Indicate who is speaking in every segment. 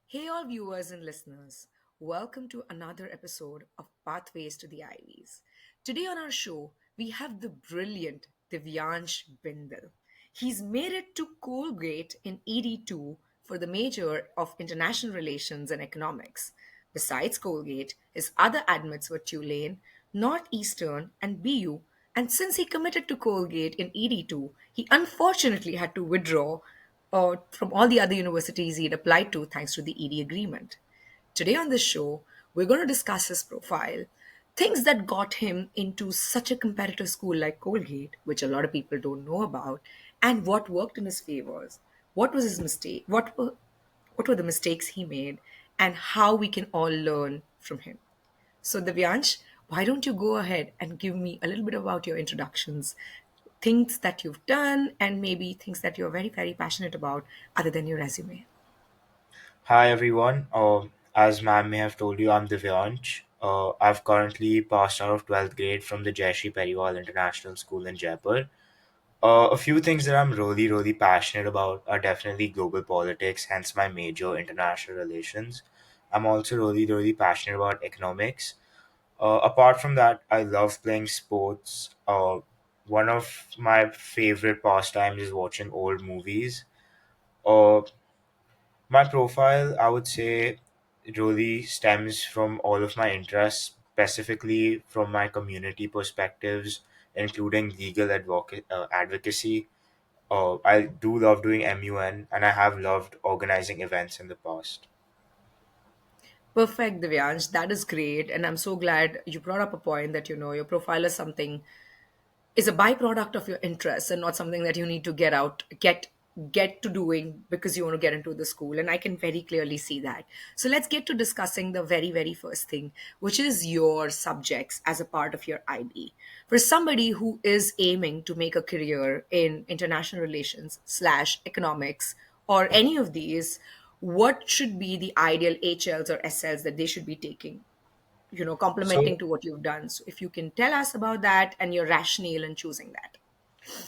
Speaker 1: Hey, all viewers and listeners. Welcome to another episode of Pathways to the Ivies. Today on our show, we have the brilliant Divyansh Bindal. He's made it to Colgate in ED2 for the major of International Relations and Economics. Besides Colgate, his other admits were Tulane, Northeastern, and BU, and since he committed to Colgate in ED2, he unfortunately had to withdraw from all the other universities he had applied to thanks to the ED agreement. Today on this show, we're going to discuss his profile, things that got him into such a competitive school like Colgate, which a lot of people don't know about, and what worked in his favors. What was his mistake? What were the mistakes he made, and how we can all learn from him. So, Divyansh, why don't you go ahead and give me a little bit about your introductions, things that you've done, and maybe things that you're very, very passionate about other than your resume?
Speaker 2: Hi everyone. As ma'am may have told you, I'm Divyansh. I've currently passed out of 12th grade from the Jayashree Periwal International School in Jaipur. A few things that I'm really passionate about are definitely global politics, hence my major, international relations. I'm also really passionate about economics. Apart from that, I love playing sports. One of my favorite pastimes is watching old movies. Uh, my profile, I would say, really stems from all of my interests, specifically from my community perspectives, including advocacy. I do love doing MUN, and I have loved organizing events in the past.
Speaker 1: Perfect, Divyansh. That is great. And I'm so glad you brought up a point that, your profile is a byproduct of your interests and not something that you need to get to doing because you want to get into the school, and I can very clearly see that. So let's get to discussing the very first thing, which is your subjects as a part of your IB. For somebody who is aiming to make a career in international relations slash economics or any of these, what should be the ideal HLs or SLs that they should be taking, complementing
Speaker 2: So,
Speaker 1: to what you've done? So if you can tell us about that and your rationale in choosing that.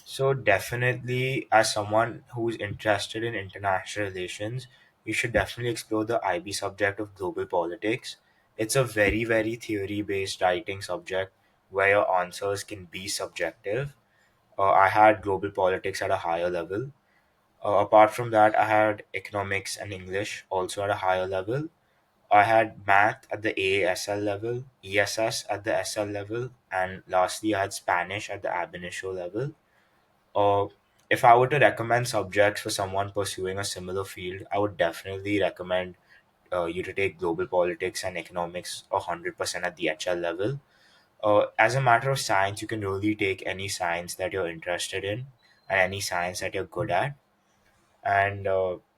Speaker 2: so definitely, as someone who's interested in international relations, you should definitely explore the IB subject of global politics. It's a very theory-based writing subject where your answers can be subjective. I had global politics at a higher level. Apart from that, I had economics and English also at a higher level. I had math at the AASL level, ESS at the SL level, and lastly, I had Spanish at the ab initio level. Uh, if I were to recommend subjects for someone pursuing a similar field, I would definitely recommend you to take global politics and economics 100% at the HL level. As a matter of science, you can really take any science that you're interested in and any science that you're good at. And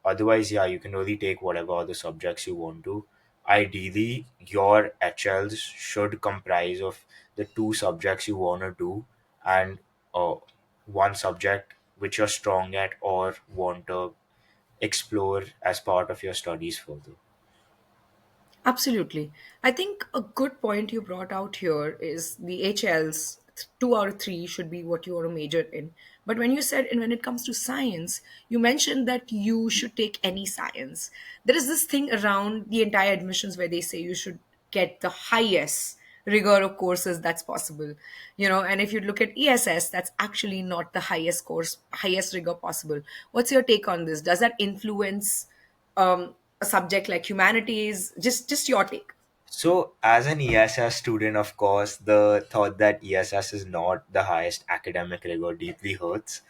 Speaker 2: otherwise, yeah, you can really take whatever other subjects you want to. Ideally, your HLs should comprise of the two subjects you want to do and uh, one subject which you're strong at or want to explore as part of your studies further.
Speaker 1: Absolutely. I think a good point you brought out here is the HLs, 2 out of 3 should be what you want to major in. But when you said, and when it comes to science, you mentioned that you should take any science. There is this thing around the entire admissions where they say you should get the highest rigor of courses that's possible. And if you look at ESS, that's actually not the highest rigor possible. What's your take on this? Does that influence a subject like humanities? Just your take.
Speaker 2: So, as an ESS student, of course, the thought that ESS is not the highest academic rigor deeply hurts.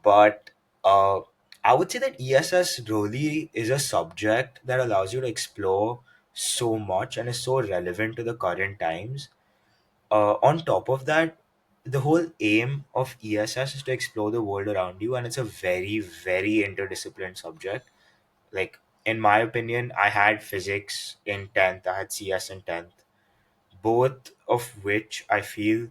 Speaker 2: But I would say that ESS really is a subject that allows you to explore so much and is so relevant to the current times. On top of that, the whole aim of ESS is to explore the world around you, and it's a very interdisciplinary subject. Like, in my opinion, I had physics in 10th, I had CS in 10th, both of which I feel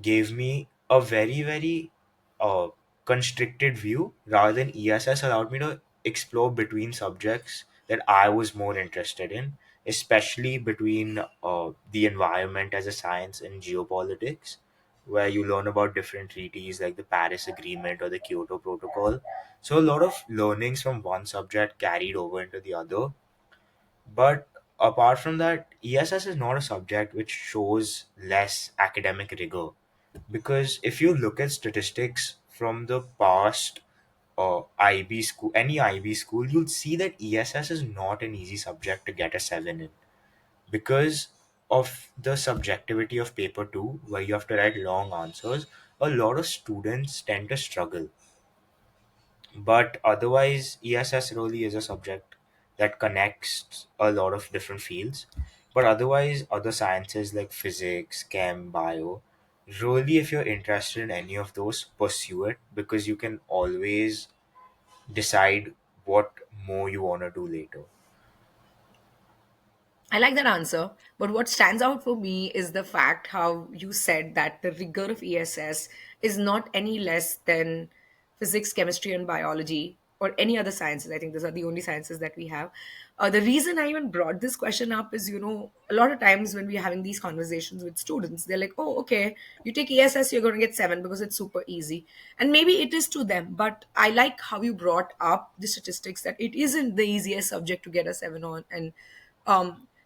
Speaker 2: gave me a very uh, constricted view rather than ESS allowed me to explore between subjects that I was more interested in, especially between the environment as a science and geopolitics, where you learn about different treaties like the Paris Agreement or the Kyoto Protocol. So, a lot of learnings from one subject carried over into the other. But apart from that, ESS is not a subject which shows less academic rigor. Because if you look at statistics from the past IB school, any IB school, you'll see that ESS is not an easy subject to get a 7 in because of the subjectivity of paper 2, where you have to write long answers. A lot of students tend to struggle, but otherwise ESS really is a subject that connects a lot of different fields. But otherwise, other sciences like physics, chem, bio, really, if you're interested in any of those, pursue it, because you can always decide what more you want to do later.
Speaker 1: I like that answer, but what stands out for me is the fact how you said that the rigor of ESS is not any less than physics, chemistry, and biology, or any other sciences. I think those are the only sciences that we have. The reason I even brought this question up is, a lot of times when we're having these conversations with students, they're like, oh, okay, you take ESS, you're going to get 7 because it's super easy. And maybe it is to them, but I like how you brought up the statistics that it isn't the easiest subject to get a 7 on. And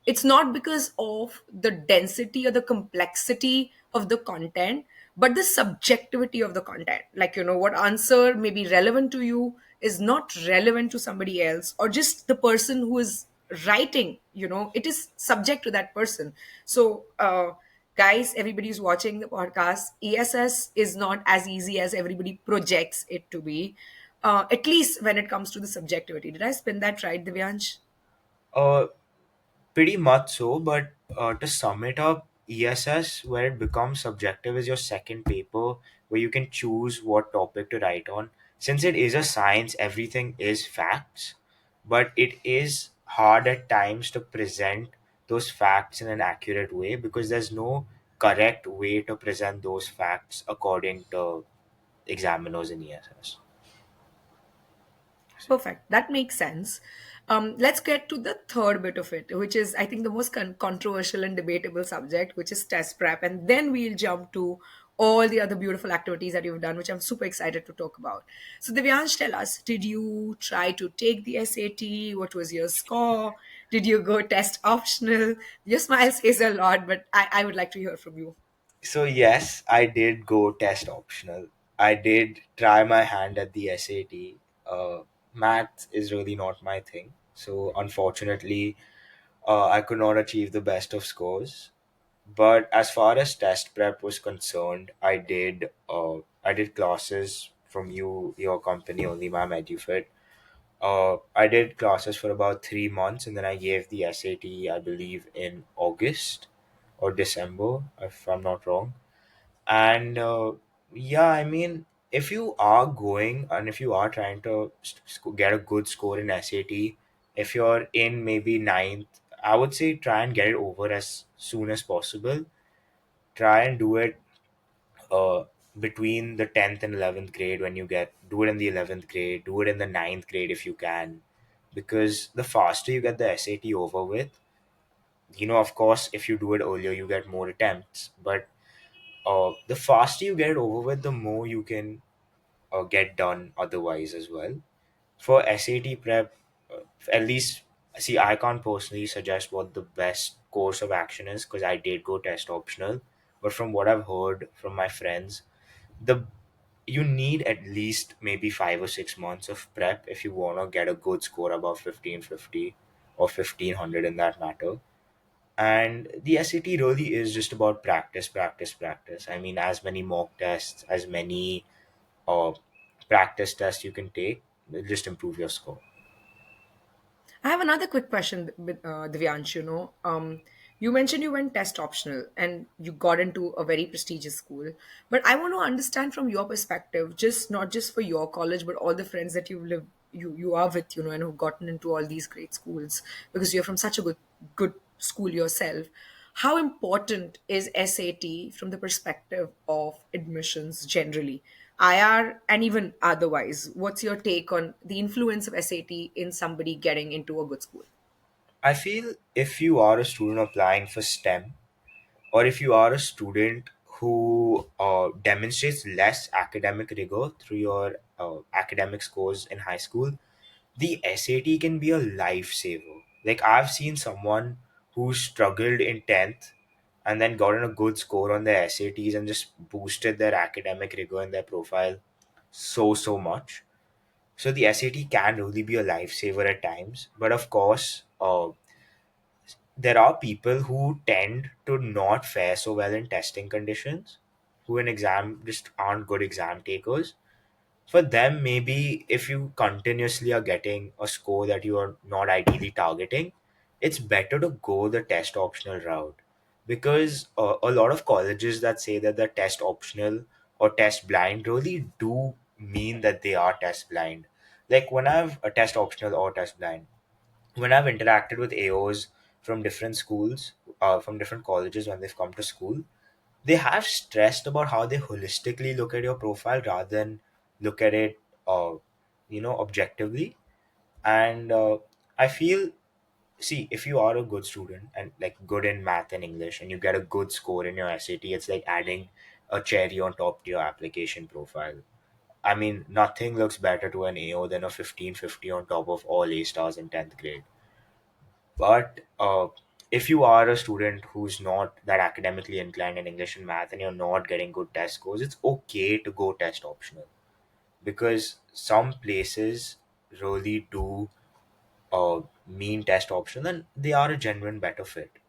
Speaker 1: it's not because of the density or the complexity of the content, but the subjectivity of the content. Like, what answer may be relevant to you is not relevant to somebody else, or just the person who is writing, it is subject to that person. So guys, everybody who's watching the podcast, ESS is not as easy as everybody projects it to be, at least when it comes to the subjectivity. Did I spin that right, Divyansh?
Speaker 2: uh Pretty much so, but to sum it up, ESS, where it becomes subjective, is your second paper where you can choose what topic to write on. Since it is a science, everything is facts, but it is hard at times to present those facts in an accurate way because there's no correct way to present those facts according to examiners in ESS.
Speaker 1: Perfect. That makes sense. Let's get to the third bit of it, which is, I think, the most controversial and debatable subject, which is test prep. And then we'll jump to all the other beautiful activities that you've done, which I'm super excited to talk about. So, Divyansh, tell us, did you try to take the SAT? What was your score? Did you go test optional? Your smile says a lot, but I would like to hear from you.
Speaker 2: So yes, I did go test optional. I did try my hand at the SAT. Math is really not my thing, so unfortunately, I could not achieve the best of scores. But as far as test prep was concerned, I did classes from your company only, ma'am, EduFit. I did classes for about 3 months, and then I gave the SAT, I believe, in August or December, if I'm not wrong. And yeah, I mean, if you are going and if you are trying to get a good score in SAT, if you're in maybe ninth, I would say try and get it over as soon as possible. Try and do it uh, between the 10th and 11th grade. When you get do it in the 11th grade, do it in the ninth grade if you can, because the faster you get the SAT over with, of course, if you do it earlier you get more attempts, but the faster you get it over with, the more you can get done otherwise as well. For SAT prep, at least, see, I can't personally suggest what the best course of action is because I did go test optional. But from what I've heard from my friends, the you need at least maybe 5 or 6 months of prep if you want to get a good score above 1550 or 1500 in that matter. And the SAT really is just about practice, practice, practice. I mean, as many mock tests, as many uh, practice tests you can take, will just improve your score.
Speaker 1: I have another quick question, Divyansh. You mentioned you went test optional and you got into a very prestigious school. But I want to understand from your perspective, just not just for your college, but all the friends that you are with, and who've gotten into all these great schools because you're from such a good school yourself. How important is SAT from the perspective of admissions generally? IR and even otherwise. What's your take on the influence of SAT in somebody getting into a good school?
Speaker 2: I feel if you are a student applying for STEM, or if you are a student who demonstrates less academic rigor through your academic scores in high school, the SAT can be a lifesaver. Like I've seen someone who struggled in 10th and then gotten a good score on their SATs and just boosted their academic rigor in their profile so much. So the SAT can really be a lifesaver at times, but of course, there are people who tend to not fare so well in testing conditions, who in exam just aren't good exam takers. For them, maybe if you continuously are getting a score that you are not ideally targeting, it's better to go the test optional route, because a lot of colleges that say that they're test optional or test blind really do mean that they are test blind. Like when I've a test optional or test blind, when I've interacted with AOs from different schools, from different colleges when they've come to school, they have stressed about how they holistically look at your profile rather than look at it, uh, objectively. And I feel, see, if you are a good student and like good in math and English and you get a good score in your SAT, it's like adding a cherry on top to your application profile. I mean, nothing looks better to an AO than a 1550 on top of all A stars in 10th grade. But if you are a student who's not that academically inclined in English and math and you're not getting good test scores, it's okay to go test optional, because some places really do mean test optional and they are a genuine better fit.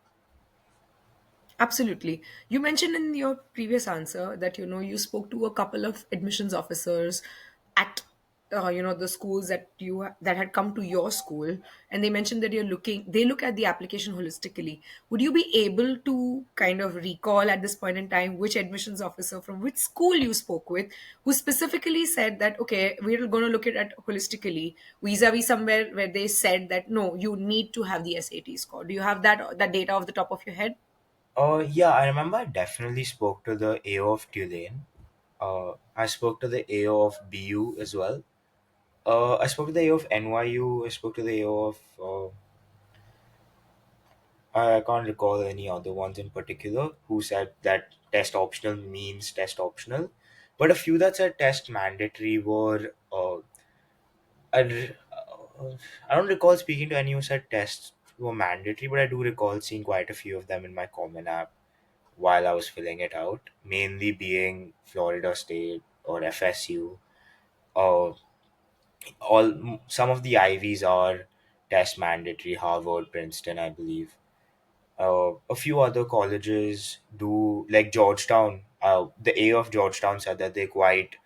Speaker 1: Absolutely. You mentioned in your previous answer that you spoke to a couple of admissions officers at the schools that had come to your school, and they mentioned that they look at the application holistically. Would you be able to kind of recall at this point in time which admissions officer from which school you spoke with, who specifically said that okay, we're going to look at it holistically, vis-a-vis somewhere where they said that no, you need to have the SAT score? Do you have that data off the top of your head?
Speaker 2: Yeah, I remember I definitely spoke to the AO of Tulane. I spoke to the AO of BU as well. I spoke to the AO of NYU. I spoke to the AO of I can't recall any other ones in particular who said that test optional means test optional. But a few that said test mandatory were, I don't recall speaking to any who said tests were mandatory, but I do recall seeing quite a few of them in my Common App while I was filling it out, mainly being Florida State or FSU. Uh, some of the Ivies are test mandatory, Harvard, Princeton, I believe. A few other colleges do, like Georgetown. The A of Georgetown said that they quite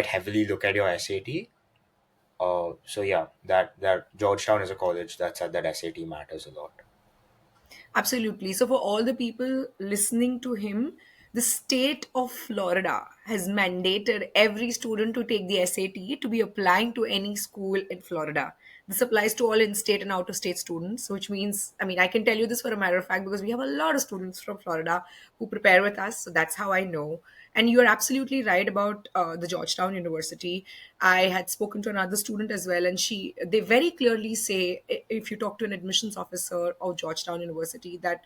Speaker 2: heavily look at your SAT. So yeah, that Georgetown is a college that said that SAT matters a lot.
Speaker 1: Absolutely. So, for all the people listening to him, the state of Florida has mandated every student to take the SAT to be applying to any school in Florida. This applies to all in state and out of state students, which means, I mean, I can tell you this for a matter of fact because we have a lot of students from Florida who prepare with us. So, that's how I know. And you're absolutely right about the Georgetown University. I had spoken to another student as well, and they very clearly say, if you talk to an admissions officer of Georgetown University, that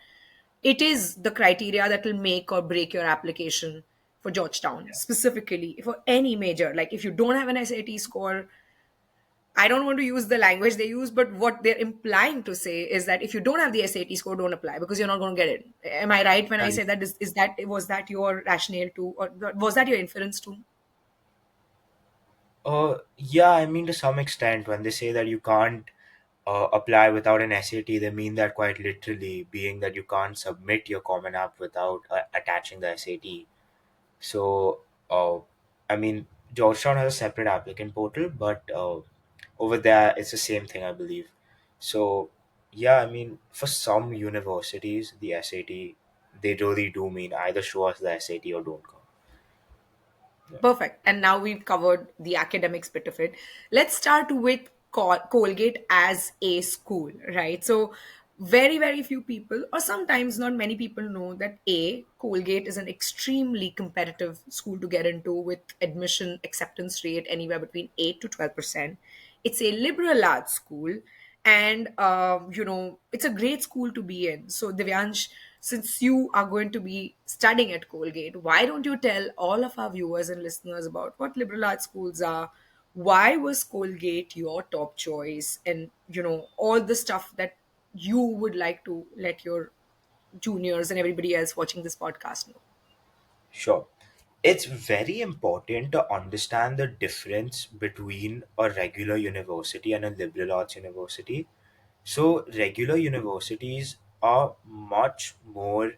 Speaker 1: it is the criteria that will make or break your application for Georgetown, specifically for any major. Like if you don't have an SAT score, I don't want to use the language they use, but what they're implying to say is that if you don't have the SAT score, don't apply because you're not going to get it. Am I right when I
Speaker 2: Right.
Speaker 1: say that? Is that was that your rationale too, or was that your inference too?
Speaker 2: Yeah, I mean, to some extent, when they say that you can't apply without an SAT, they mean that quite literally, being that you can't submit your Common App without attaching the SAT. So, I mean, Georgetown has a separate applicant portal, but over there, it's the same thing, I believe. So, yeah, I mean, for some universities, the SAT, they really do mean either show us the SAT or don't come. Yeah.
Speaker 1: Perfect. And now we've covered the academics bit of it. Let's start with Colgate as a school, right? So, very, very few people, or sometimes not many people, know that Colgate is an extremely competitive school to get into with admission acceptance rate anywhere between 8 to 12%. It's a liberal arts school, and it's a great school to be in. So, Divyansh, since you are going to be studying at Colgate, why don't you tell all of our viewers and listeners about what liberal arts schools are, why was Colgate your top choice, and all the stuff that you would like to let your juniors and everybody else watching this podcast know.
Speaker 2: Sure. It's very important to understand the difference between a regular university and a liberal arts university. So, regular universities are much more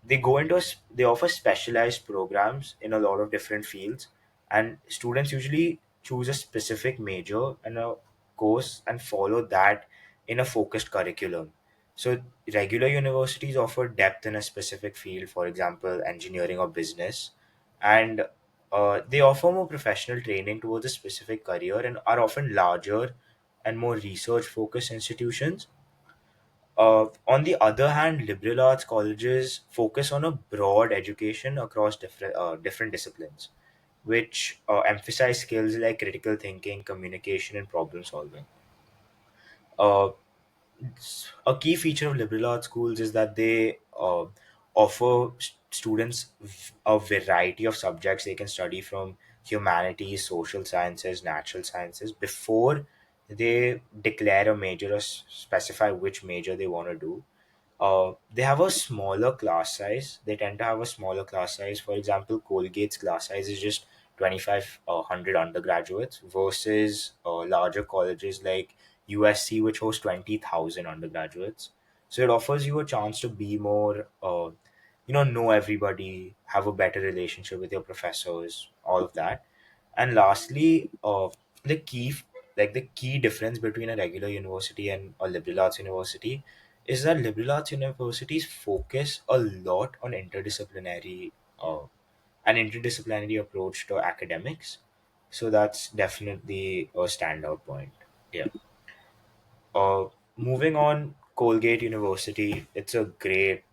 Speaker 2: they go into they offer specialized programs in a lot of different fields, and students usually choose a specific major and a course and follow that in a focused curriculum. So regular universities offer depth in a specific field, for example engineering or business, and they offer more professional training towards a specific career and are often larger and more research focused institutions. On the other hand, liberal arts colleges focus on a broad education across different disciplines, which emphasize skills like critical thinking, communication, and problem solving. Uh, a key feature of liberal arts schools is that they offer students a variety of subjects they can study, from humanities, social sciences, natural sciences, before they declare a major or specify which major they want to do. They have a smaller class size. They tend to have a smaller class size. For example, Colgate's class size is just 2,500 undergraduates versus larger colleges like USC, which hosts 20,000 undergraduates. So it offers you a chance to be more, know everybody, have a better relationship with your professors, all of that. And lastly, the key, the key difference between a regular university and a liberal arts university is that liberal arts universities focus a lot on uh, interdisciplinary approach to academics. So that's definitely a standout point. Yeah. Uh, Moving on, Colgate University. It's a great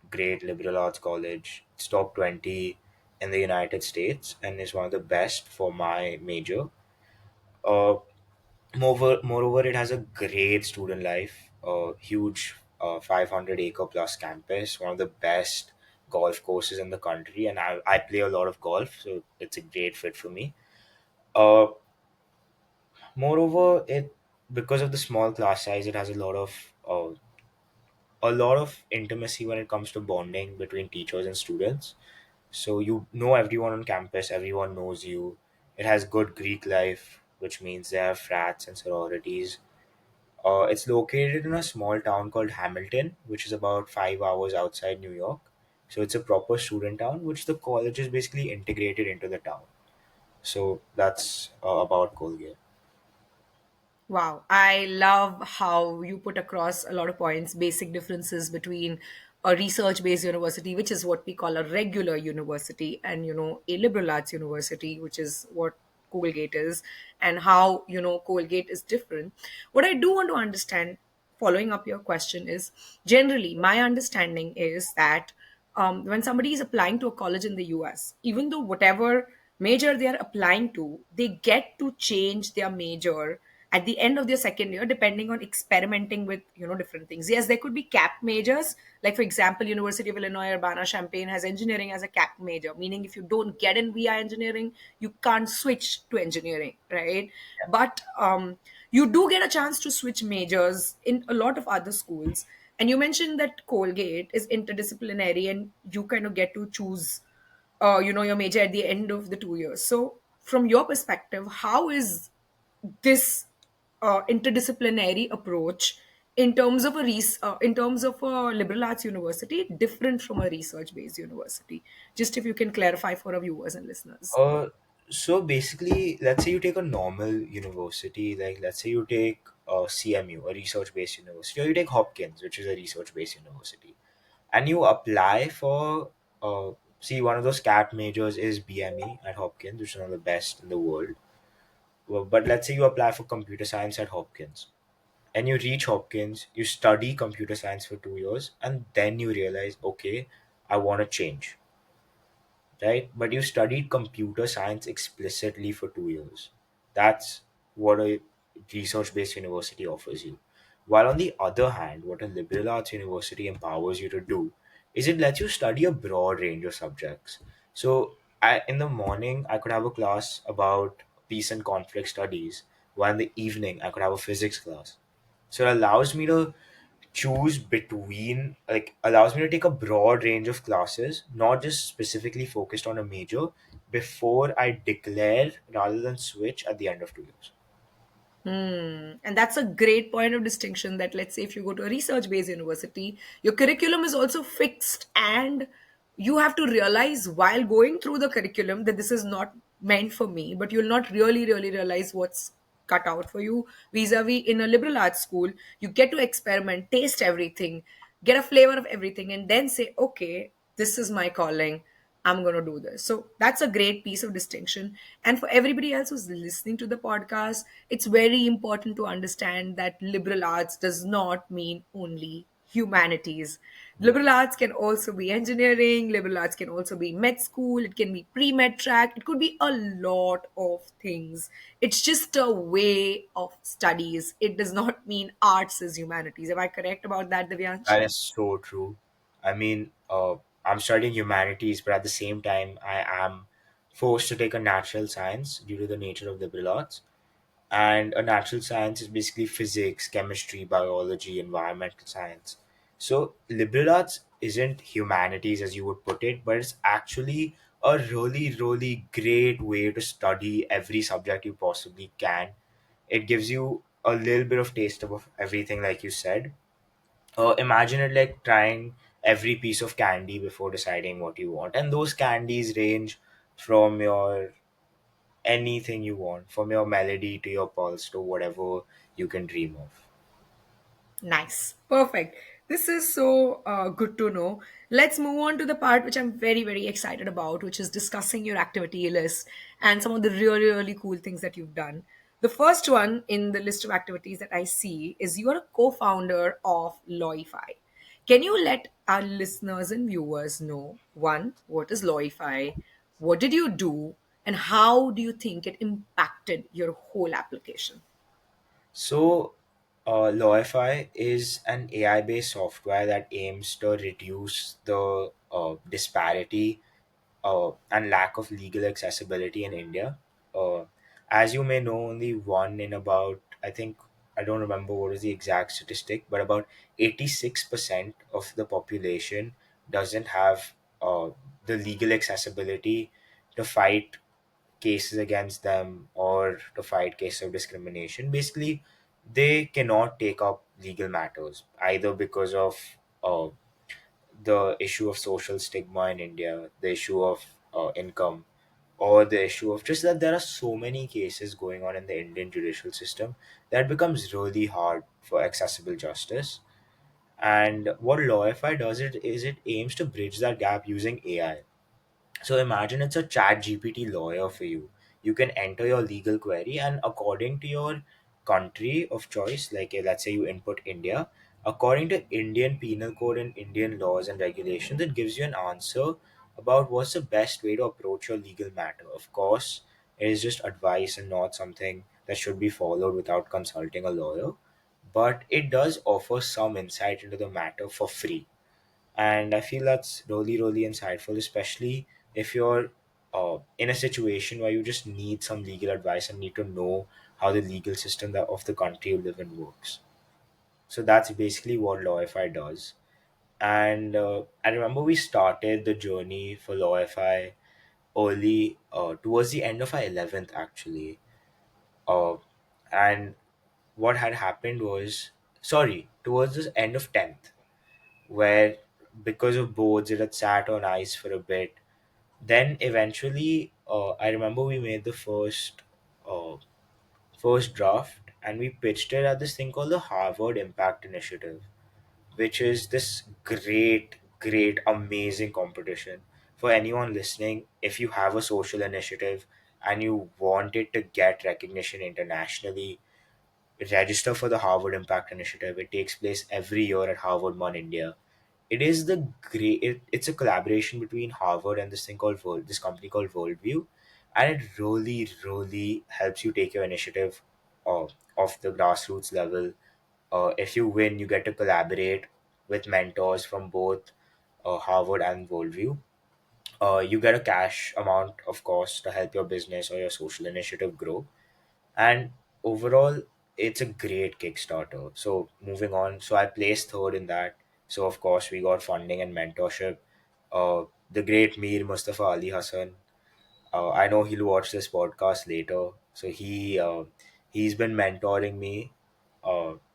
Speaker 2: liberal arts college. It's top 20 in the United States and is one of the best for my major. Uh, moreover, it has a great student life, a huge 500-acre plus campus, one of the best golf courses in the country, and I play a lot of golf, so it's a great fit for me. Uh, Moreover, it because of the small class size, it has a lot of intimacy when it comes to bonding between teachers and students. So you know everyone on campus, everyone knows you. It has good Greek life, which means there are frats and sororities. It's located in a small town called Hamilton, which is about 5 hours outside New York. So it's a proper student town, which the college is basically integrated into the town. So that's about Colgate.
Speaker 1: Wow, I love how you put across a lot of points, basic differences between a research based university, which is what we call a regular university, and a liberal arts university, which is what Colgate is, and how Colgate is different. What I do want to understand, following up your question, is generally my understanding is that when somebody is applying to a college in the US, even though whatever major they are applying to, they get to change their major at the end of their second year depending on experimenting with different things. Yes, there could be cap majors, like for example University of Illinois Urbana-Champaign has engineering as a cap major, meaning if you don't get in via engineering, you can't switch to engineering, right? But you do get a chance to switch majors in a lot of other schools. And you mentioned that Colgate is interdisciplinary and you kind of get to choose your major at the end of the 2 years. So from your perspective, how is this interdisciplinary approach in terms of a liberal arts university different from a research based university? Just if you can clarify for our viewers and listeners.
Speaker 2: Uh, so basically, let's say you take a normal university, like let's say you take CMU, a research-based university, or you take Hopkins, which is a research-based university, and you apply for see, one of those CAT majors is BME at Hopkins, which is one of the best in the world. Well, but let's say you apply for computer science at Hopkins, and you reach Hopkins, you study computer science for 2 years, and then you realize, okay, I want to change, right? But you studied computer science explicitly for 2 years. That's what a research based university offers you. While on the other hand, what a liberal arts university empowers you to do is it lets you study a broad range of subjects. So in the morning, I could have a class about peace and conflict studies, while in the evening I could have a physics class. So it allows me to choose between, like, allows me to take a broad range of classes, not just specifically focused on a major, before I declare rather than switch at the end of 2 years.
Speaker 1: Hmm. And that's a great point of distinction that, let's say, if you go to a research based university, your curriculum is also fixed, and you have to realize while going through the curriculum that this is not meant for me, but you'll not really realize what's cut out for you. Vis-a-vis in a liberal arts school, you get to experiment, taste everything, get a flavor of everything, and then say, okay, this is my calling. I'm going to do this. So that's a great piece of distinction. And for everybody else who's listening to the podcast, it's very important to understand that liberal arts does not mean only humanities. Liberal arts can also be engineering, liberal arts can also be med school, it can be pre med track, it could be a lot of things. It's just a way of studies. It does not mean arts is humanities. Am I correct about that, Divyansh?
Speaker 2: That is so true. I mean, I'm studying humanities, but at the same time, I am forced to take a natural science due to the nature of liberal arts. And a natural science is basically physics, chemistry, biology, environmental science. So liberal arts isn't humanities as you would put it, but it's actually a really great way to study every subject you possibly can. It gives you a little bit of taste of everything, like you said. Imagine it like trying every piece of candy before deciding what you want, and those candies range from your anything you want, from your melody to your pulse to whatever you can dream of.
Speaker 1: Nice. Perfect. This is so good to know. Let's move on to the part which I'm very excited about, which is discussing your activity list and some of the really cool things that you've done. The first one in the list of activities that I see is you're a co founder of Loify. Can you let our listeners and viewers know one, what is Loify? What did you do? And how do you think it impacted your whole application?
Speaker 2: So, Lawify is an AI based software that aims to reduce the disparity and lack of legal accessibility in India. Uh, as you may know, only one in about, I think, I don't remember what is the exact statistic, but about 86% of the population doesn't have the legal accessibility to fight cases against them or to fight cases of discrimination. Basically, they cannot take up legal matters either because of uh, the issue of social stigma in India, the issue of income, or the issue of just that there are so many cases going on in the Indian judicial system that becomes really hard for accessible justice. And what Lawify does it is it aims to bridge that gap using AI. So imagine it's a chat GPT lawyer for you. You can enter your legal query, and according to your country of choice, like let's say you input India, according to Indian penal code and Indian laws and regulations, it gives you an answer about what's the best way to approach your legal matter. Of course, it is just advice and not something that should be followed without consulting a lawyer, but it does offer some insight into the matter for free. And I feel that's really insightful, especially if you're in a situation where you just need some legal advice and need to know how the legal system of the country you live in works. So that's basically what Lawify does. And I remember we started the journey for Lawify early, towards the end of our 11th actually. Uh, and what had happened was, sorry, towards the end of 10th, where because of boards it had sat on ice for a bit. Then eventually, I remember we made the uh, first draft and we pitched it at this thing called the Harvard Impact Initiative, which is this great, amazing competition. For anyone listening, if you have a social initiative and you want it to get recognition internationally, register for the Harvard Impact Initiative. It takes place every year at Harvard One India. It is the it's a collaboration between Harvard and this thing called this company called Worldview, and it really helps you take your initiative off the grassroots level. If you win, you get to collaborate with mentors from both Harvard and Worldview. You get a cash amount, of course, to help your business or your social initiative grow. And overall, it's a great Kickstarter. So moving on, so I placed third in that. So of course, we got funding and mentorship. The great Mir Mustafa Ali Hassan. I know he'll watch this podcast later. So he's been mentoring me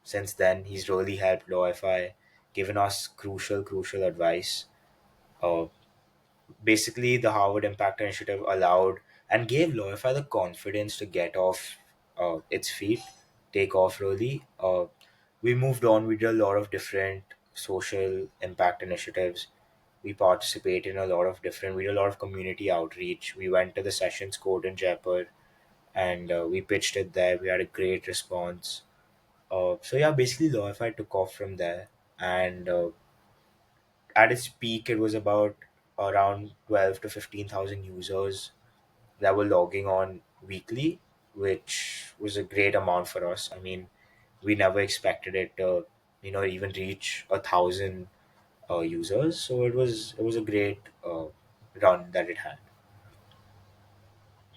Speaker 2: since then. He's really helped Lawify, given us crucial advice. Uh, Basically, the Harvard Impact Initiative allowed and gave Lawify the confidence to get off its feet, take off really. We moved on. We did a lot of different social impact initiatives. We participated in a lot of different. We did a lot of community outreach. We went to the Sessions Court in Jaipur, and we pitched it there. We had a great response. So yeah, basically, Lawify took off from there, and at its peak, it was about around 12 to 15,000 users that were logging on weekly, which was a great amount for us. I mean, we never expected it to, even reach 1,000 users. So it was a great run that it had.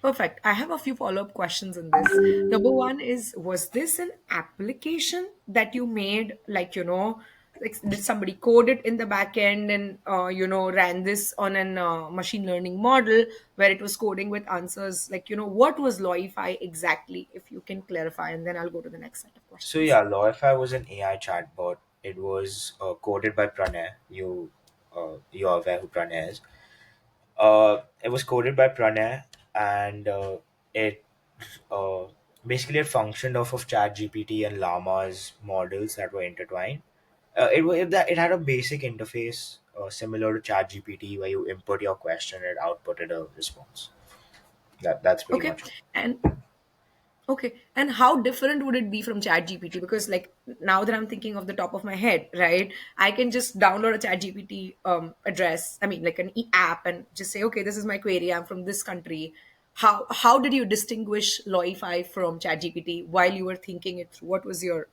Speaker 1: Perfect. I have a few follow-up questions on this. Number one is, was this an application that you made? Like, like did somebody code it in the back end and, ran this on an machine learning model where it was coding with answers? Like, what was Loify exactly, if you can clarify, and then I'll go to the next set of
Speaker 2: So
Speaker 1: questions.
Speaker 2: yeah, Lawify was an AI chatbot. It was coded by Pranay. You're aware who Pranay is. It was coded by Pranay, and it uh, basically it functioned off of ChatGPT and Llama's models that were intertwined. It had a basic interface similar to ChatGPT where you input your question and it outputted a response. That's pretty
Speaker 1: Okay.
Speaker 2: much it.
Speaker 1: And Okay. And how different would it be from ChatGPT? Because like now that I'm thinking of the top of my head, right? I can just download a ChatGPT address, I mean like an app and just say, okay, this is my query. I'm from this country. How did you distinguish Loify from ChatGPT while you were thinking it through? What was your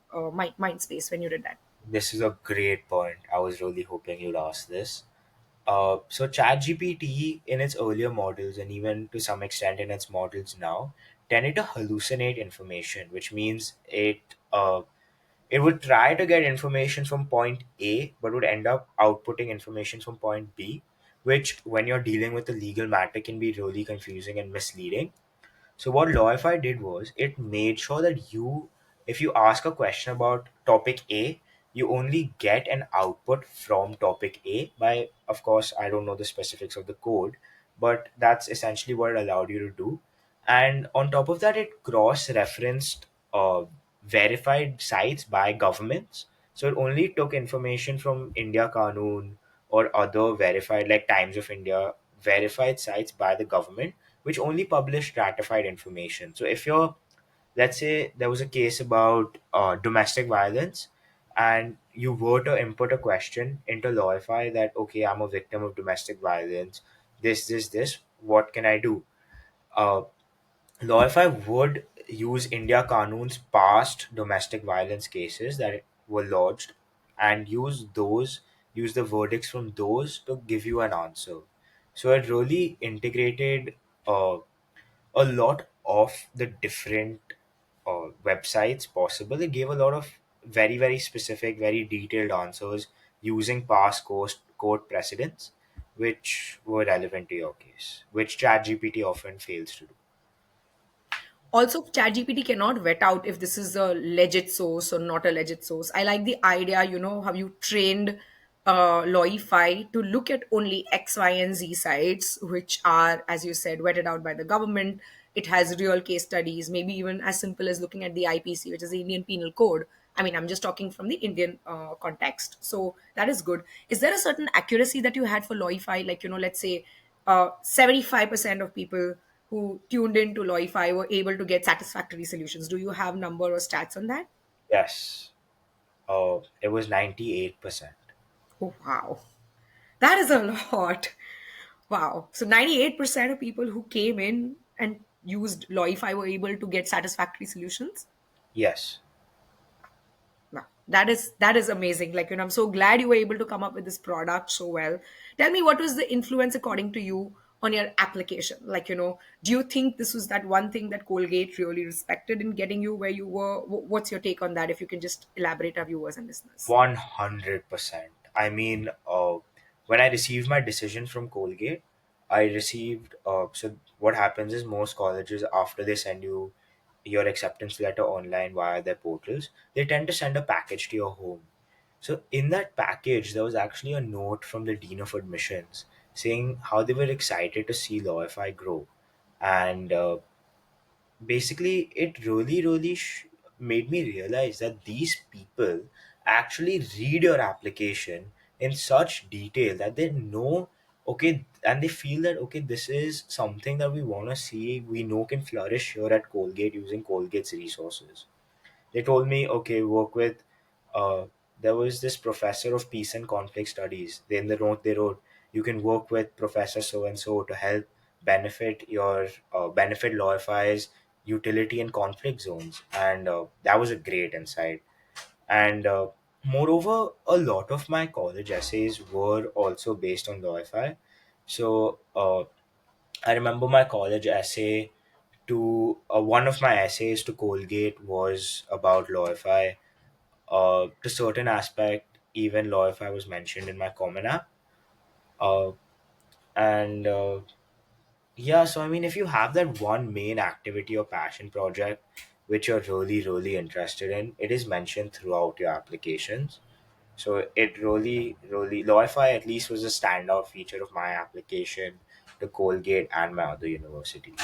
Speaker 1: mind space when you did that?
Speaker 2: This is a great point. I was really hoping you'd ask this. So ChatGPT in its earlier models and even to some extent in its models now tended to hallucinate information, which means it would try to get information from point A, but would end up outputting information from point B, which, when you're dealing with a legal matter, can be really confusing and misleading. So what Lawify did was it made sure that if you ask a question about topic A, you only get an output from topic A by, of course, I don't know the specifics of the code, but that's essentially what it allowed you to do. And on top of that, it cross-referenced verified sites by governments. So it only took information from India Qanun or other verified, like Times of India, verified sites by the government which only published ratified information. So if you're, let's say there was a case about domestic violence, and you were to input a question into Lawify that, okay, I'm a victim of domestic violence, this, what can I do? Uh, Lawify would use India Qanun's past domestic violence cases that were lodged and use the verdicts from those to give you an answer. So it really integrated a lot of the different websites possible. They gave a lot of very specific, very detailed answers using past court precedents, which were relevant to your case, which ChatGPT often fails to do.
Speaker 1: Also, ChatGPT cannot vet out if this is a legit source or not a legit source. I like the idea, how you trained Loify to look at only X, Y, and Z sites, which are, as you said, vetted out by the government. It has real case studies, maybe even as simple as looking at the IPC, which is the Indian Penal Code. I mean, I'm just talking from the Indian context. So that is good. Is there a certain accuracy that you had for Loify? Like, let's say 75% of people who tuned into Loify were able to get satisfactory solutions. Do you have number or stats on that?
Speaker 2: Yes, it was 98%.
Speaker 1: Oh, wow. That is a lot. Wow. So 98% of people who came in and used Loify were able to get satisfactory solutions?
Speaker 2: Yes.
Speaker 1: Wow, that is amazing. Like, I'm so glad you were able to come up with this product so well. Tell me, what was the influence according to you on your application? Like, do you think this was that one thing that Colgate really respected in getting you where you were? What's your take on that? If you can just elaborate our viewers and listeners.
Speaker 2: 100%. I mean, when I received my decision from Colgate, I received. So, what happens is most colleges, after they send you your acceptance letter online via their portals, they tend to send a package to your home. So, in that package, there was actually a note from the Dean of Admissions saying how they were excited to see Lawify grow. And basically it really made me realize that these people actually read your application in such detail that they know, okay, and they feel that, okay, this is something that we want to see, we know can flourish here at Colgate using Colgate's resources. They told me, okay, work with. Uh, there was this professor of peace and conflict studies. In the note they wrote, you can work with Professor so and so to help benefit Lawify's utility in conflict zones, and that was a great insight. And moreover, a lot of my college essays were also based on Lawify. So I remember my college essay to one of my essays to Colgate was about Lawify. To certain aspect, even Lawify was mentioned in my Common App. Uh, and yeah, so I mean, if you have that one main activity or passion project which you're really interested in, it is mentioned throughout your applications. So it really, Lawify at least was a standout feature of my application to Colgate and my other universities.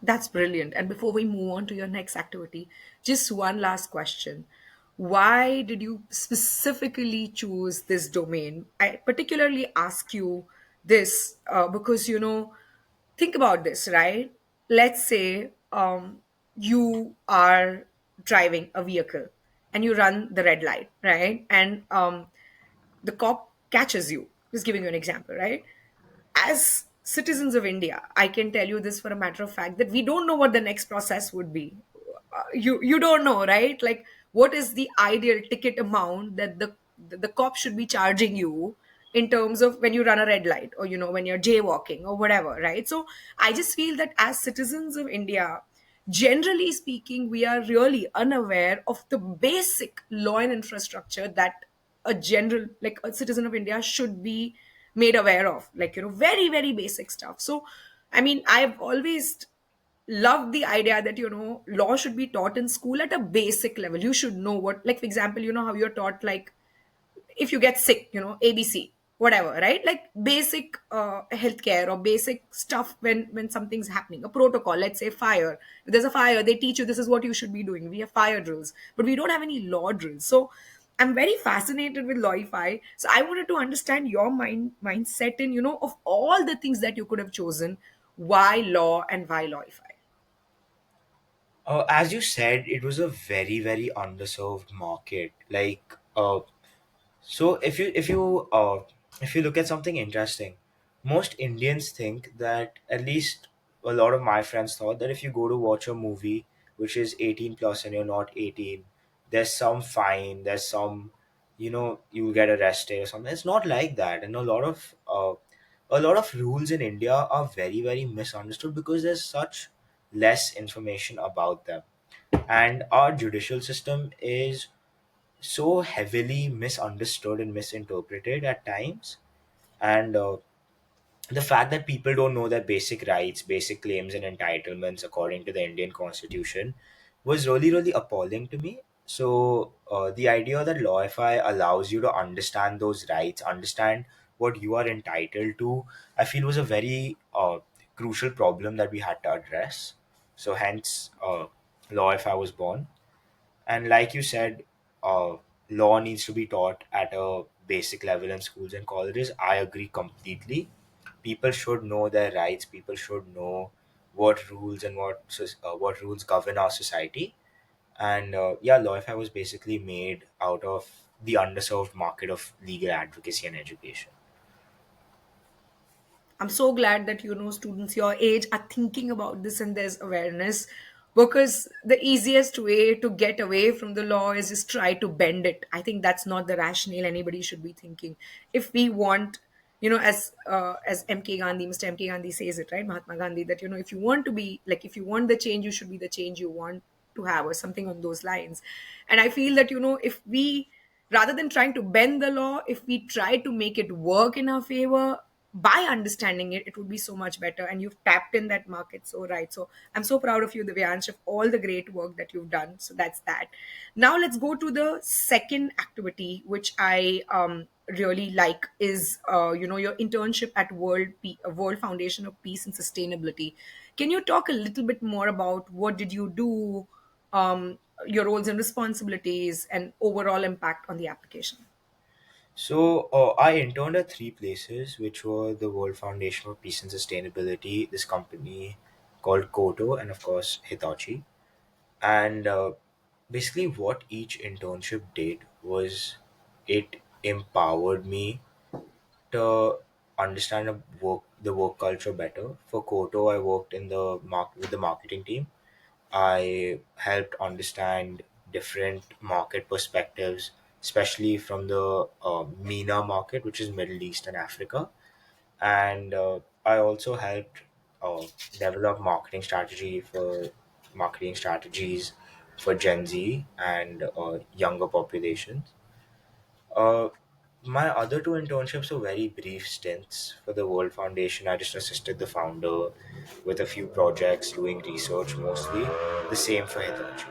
Speaker 1: That's brilliant. And before we move on to your next activity, just one last question. Why did you specifically choose this domain? I particularly ask you this because, think about this, right? Let's say you are driving a vehicle and you run the red light, right? And the cop catches you. Just giving you an example, right? As citizens of India, I can tell you this for a matter of fact that we don't know what the next process would be. You don't know, right? Like, what is the ideal ticket amount that the cop should be charging you in terms of when you run a red light, or when you're jaywalking or whatever, right? So I just feel that as citizens of India, generally speaking, we are really unaware of the basic law and infrastructure that a general, like a citizen of India, should be made aware of, like, very very basic stuff. So I mean, I've always loved the idea that law should be taught in school at a basic level. You should know what, like, for example, how you're taught, like, if you get sick, ABC, whatever, right? Like basic healthcare or basic stuff when something's happening, a protocol. Let's say fire. If there's a fire, they teach you this is what you should be doing. We have fire drills, but we don't have any law drills. So I'm very fascinated with Lawify. So I wanted to understand your mindset in, of all the things that you could have chosen, why law and why Lawify?
Speaker 2: As you said, it was a very underserved market. Like, so if you look at something interesting, most Indians think that, at least a lot of my friends thought, that if you go to watch a movie which is 18 plus and you're not 18, there's some fine, there's some, you'll get arrested or something. It's not like that, and a lot of rules in India are very misunderstood because there's such less information about them, and our judicial system is so heavily misunderstood and misinterpreted at times. And the fact that people don't know their basic rights, basic claims, and entitlements according to the Indian Constitution was really appalling to me. So, the idea that Lawify allows you to understand those rights, understand what you are entitled to, I feel was a very crucial problem that we had to address. So, hence, Lawify was born. And like you said, law needs to be taught at a basic level in schools and colleges. I agree completely. People should know their rights. People should know what rules and what rules govern our society. And yeah, Lawify was basically made out of the underserved market of legal advocacy and education.
Speaker 1: I'm so glad that students your age are thinking about this and there's awareness. because the easiest way to get away from the law is just try to bend it. I think that's not the rationale anybody should be thinking. If we want, as MK Gandhi, Mr. MK Gandhi says it, right, Mahatma Gandhi, that if you want to be like, if you want the change, you should be the change you want to have, or something on those lines. And I feel that if we, rather than trying to bend the law, if we try to make it work in our favor by understanding it, it would be so much better. And you've tapped in that market so right. So I'm so proud of you, Divyansh, of all the great work that you've done. So that's that. Now let's go to the second activity, which I really like, is your internship at World Foundation of Peace and Sustainability. Can you talk a little bit more about what did you do, your roles and responsibilities, and overall impact on the application?
Speaker 2: So I interned at three places, which were the World Foundation for Peace and Sustainability, this company called Koto, and of course Hitachi. And basically, what each internship did was it empowered me to understand the work culture better. For Koto, I worked in the with the marketing team. I helped understand different market perspectives, especially from the MENA market, which is Middle East and Africa. And I also helped uh, develop marketing strategies for Gen Z and younger populations. Uh, my other two internships were very brief stints. For the World Foundation, I just assisted the founder with a few projects, doing research mostly. The same for Hitachi.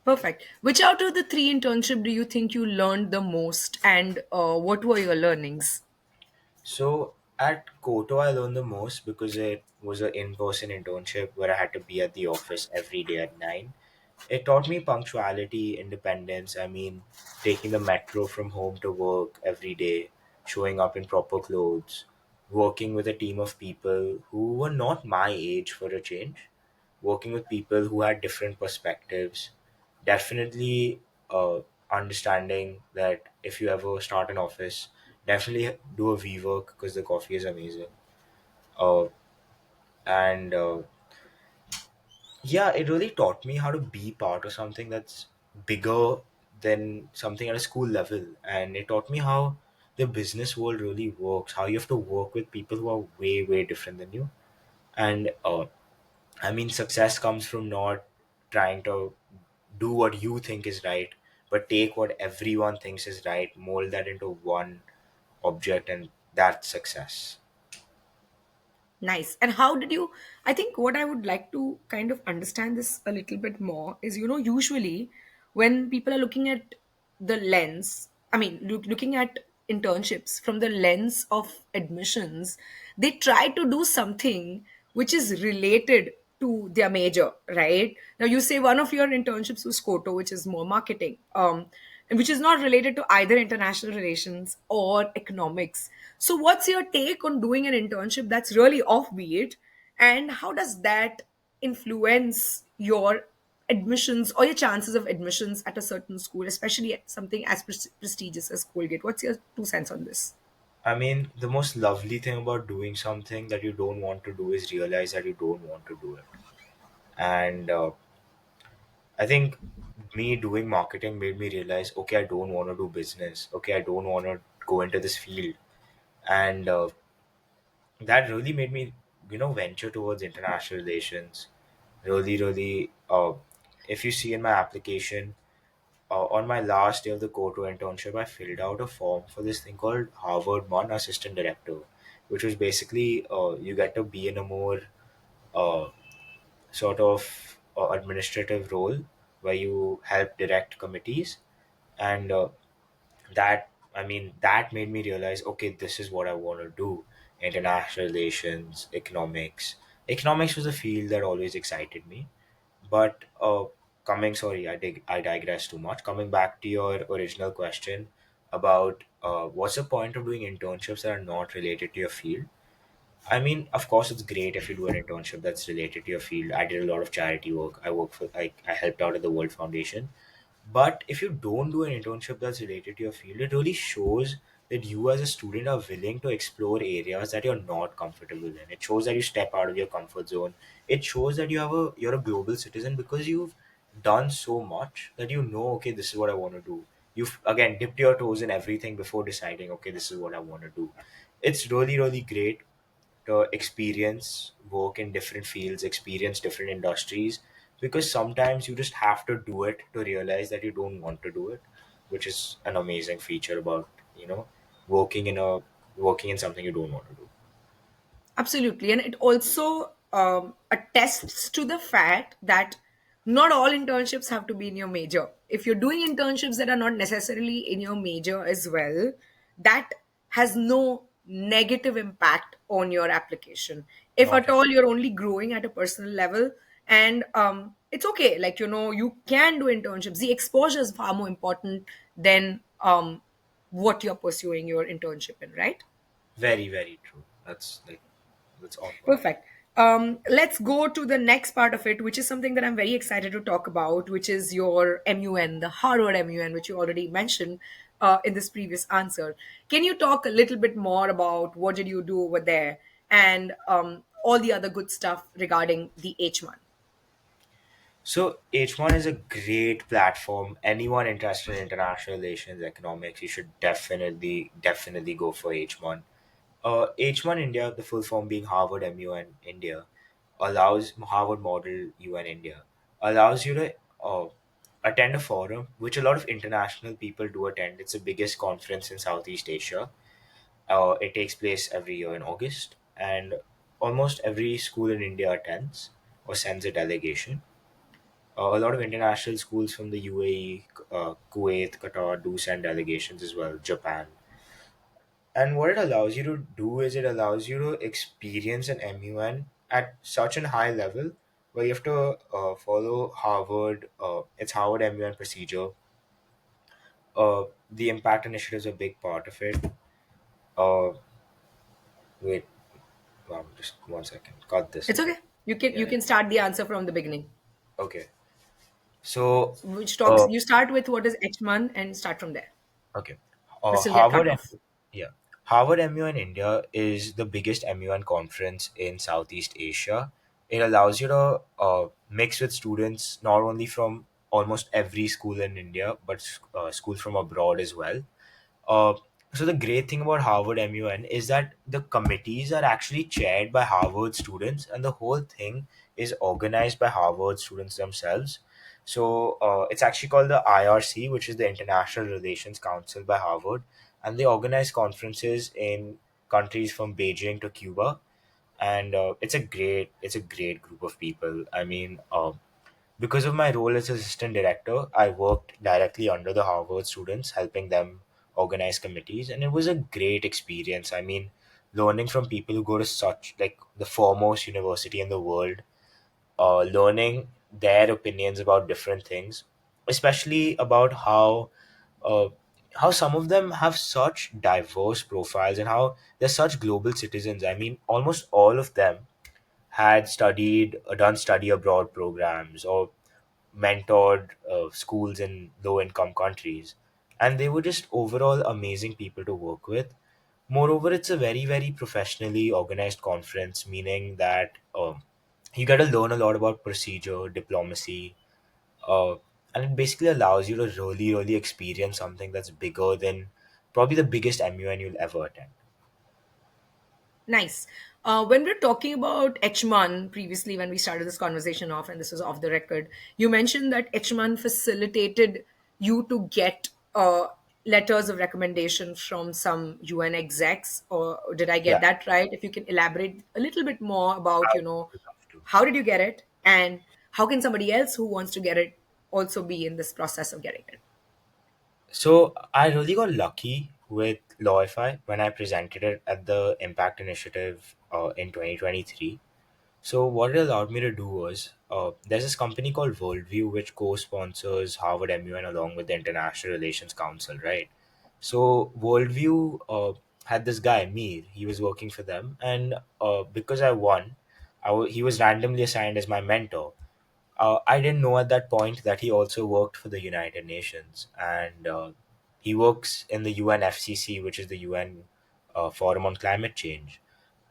Speaker 1: Perfect. Which out of the three internship do you think you learned the most, and what were your learnings?
Speaker 2: So at Koto, I learned the most because it was an in-person internship where I had to be at the office every day at 9. It taught me punctuality, independence. I mean, taking the metro from home to work every day, showing up in proper clothes, working with a team of people who were not my age for a change, working with people who had different perspectives. Definitely understanding that if you ever start an office, definitely do a WeWork because the coffee is amazing. And yeah, it really taught me how to be part of something that's bigger than something at a school level. And it taught me how the business world really works, how you have to work with people who are way, way different than you. And I mean, success comes from not trying to do what you think is right, but take what everyone thinks is right, mold that into one object, and that's success.
Speaker 1: Nice. And how did you? I think what I would like to kind of understand this a little bit more is, usually when people are looking at the lens, I mean, looking at internships from the lens of admissions, they try to do something which is related to their major, right? Now, you say one of your internships was Koto, which is more marketing, and which is not related to either international relations or economics. So, what's your take on doing an internship that's really offbeat, and how does that influence your admissions or your chances of admissions at a certain school, especially at something as prestigious as Colgate? What's your 2 cents on this?
Speaker 2: I mean, the most lovely thing about doing something that you don't want to do is realize that you don't want to do it. And I think me doing marketing made me realize, okay, I don't want to do business. Okay, I don't want to go into this field. And that really made me, venture towards international relations. Really, really, if you see in my application, on my last day of the Koto internship, I filled out a form for this thing called Harvard One Assistant Director, which was basically you get to be in a more uh, sort of administrative role where you help direct committees. And that, I mean, that made me realize, okay, this is what I want to do. International relations, economics was a field that always excited me. But I digress too much. Coming back to your original question about what's the point of doing internships that are not related to your field. I mean, of course, it's great if you do an internship that's related to your field. I did a lot of charity work. I helped out at the World Foundation. But if you don't do an internship that's related to your field, it really shows that you as a student are willing to explore areas that you're not comfortable in. It shows that you step out of your comfort zone. It shows that you're a global citizen because you've done so much that you know, okay, this is what I want to do. You've again dipped your toes in everything before deciding, okay, this is what I want to do. It's really, really great to experience work in different fields, experience different industries, because sometimes you just have to do it to realize that you don't want to do it, which is an amazing feature about, you know, working in a working in something you don't want to do.
Speaker 1: Absolutely. And it also attests to the fact that not all internships have to be in your major. If you're doing internships that are not necessarily in your major as well, that has no negative impact on your application. If
Speaker 2: Not
Speaker 1: at
Speaker 2: at
Speaker 1: all, you're only growing at a personal level, and it's okay. Like, you can do internships. The exposure is far more important than what you're pursuing your internship in, right?
Speaker 2: very, very true. That's on point.
Speaker 1: Perfect. Let's go to the next part of it, which is something that I'm very excited to talk about, which is your MUN, the Harvard MUN, which you already mentioned in this previous answer. Can you talk a little bit more about what did you do over there and all the other good stuff regarding the H1?
Speaker 2: So H1 is a great platform. Anyone interested in international relations, economics, you should definitely go for H1. H1 India, the full form being Harvard MUN India, allows Harvard Model UN India, allows you to attend a forum, which a lot of international people do attend. It's the biggest conference in Southeast Asia. It takes place every year in August, and almost every school in India attends or sends a delegation. A lot of international schools from the UAE, Kuwait, Qatar do send delegations as well, Japan. And what it allows you to do is it allows you to experience an MUN at such a high level where you have to follow Harvard, it's Harvard MUN procedure. The impact initiative is a big part of it. Uh, wait, just 1 second. Got this.
Speaker 1: It's
Speaker 2: Okay.
Speaker 1: okay. You
Speaker 2: Yeah.
Speaker 1: can start the answer from the beginning,
Speaker 2: Okay. So,
Speaker 1: which talks.
Speaker 2: uh,
Speaker 1: You start with what is H1 and start from there,
Speaker 2: okay.
Speaker 1: but still get
Speaker 2: Harvard,
Speaker 1: cut off.
Speaker 2: yeah. Harvard MUN India is the biggest MUN conference in Southeast Asia. It allows you to mix with students not only from almost every school in India, but schools from abroad as well. Uh, so the great thing about Harvard MUN is that the committees are actually chaired by Harvard students, and the whole thing is organized by Harvard students themselves. So it's actually called the IRC, which is the International Relations Council by Harvard, and they organize conferences in countries from Beijing to Cuba, and it's a great group of people. I mean, because of my role as assistant director, I worked directly under the Harvard students, helping them organize committees, and it was a great experience. I mean, learning from people who go to such like the foremost university in the world, learning their opinions about different things, especially about uh, how some of them have such diverse profiles and how they're such global citizens. I mean, almost all of them had done study abroad programs or mentored schools in low income countries, and they were just overall amazing people to work with. Moreover, it's a very, very professionally organized conference, meaning that you get to learn a lot about procedure, diplomacy, uh, and it basically allows you to really, really experience something that's bigger than probably the biggest MUN you'll ever attend.
Speaker 1: Nice. When we're talking about H1 previously, when we started this conversation off, and this was off the record, you mentioned that H1 facilitated you to get letters of recommendation from some UN execs, or did I get
Speaker 2: Yeah,
Speaker 1: that right? If you can elaborate a little bit more about,
Speaker 2: I would love to.
Speaker 1: how did you get it, and how can somebody else who wants to get it also be in this process of getting it?
Speaker 2: So I really got lucky with Lawify when I presented it at the Impact Initiative in 2023. So what it allowed me to do was there's this company called Worldview which co-sponsors Harvard MUN along with the International Relations Council, right? So Worldview had this guy Mir. He was working for them, and because I won, he was randomly assigned as my mentor. I didn't know at that point that he also worked for the United Nations, and He works in the UNFCC, which is the UN Forum on Climate Change.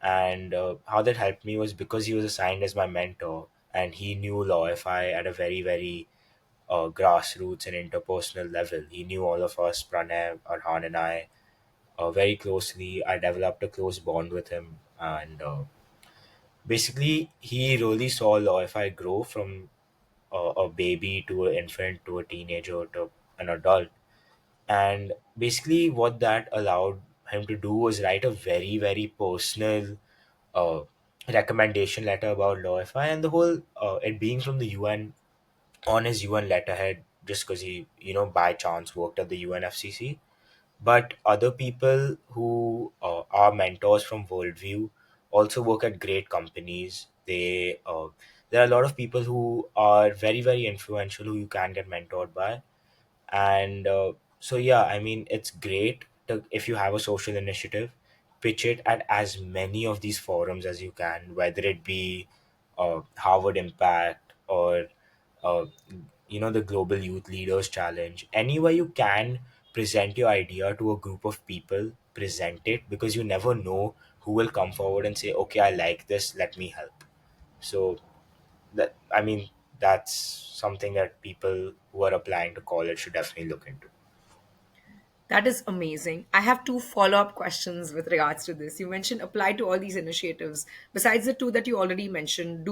Speaker 2: And how that helped me was because he was assigned as my mentor, and he knew Lawify at a very, very grassroots and interpersonal level. He knew all of us, Pranay, Arhan, and I, very closely. I developed a close bond with him, and basically, he really saw Lawify grow from a baby to an infant to a teenager to an adult. And basically, what that allowed him to do was write a very, very personal uh, recommendation letter about Lawify, and the whole it being from the UN on his UN letterhead, just because he, by chance worked at the UNFCC. But other people who are mentors from Worldview also work at great companies. There are a lot of people who are very, very influential who you can get mentored by. And so yeah, I mean, it's great if you have a social initiative, pitch it at as many of these forums as you can, whether it be Harvard Impact or uh, the Global Youth Leaders Challenge. Anywhere you can present your idea to a group of people, present it, because you never know who will come forward and say, okay, I like this, let me help. So that, I mean, that's something that people who are applying to college should definitely look into.
Speaker 1: That is amazing. I have two follow-up questions with regards to this. You mentioned apply to all these initiatives. Besides the two that you already mentioned,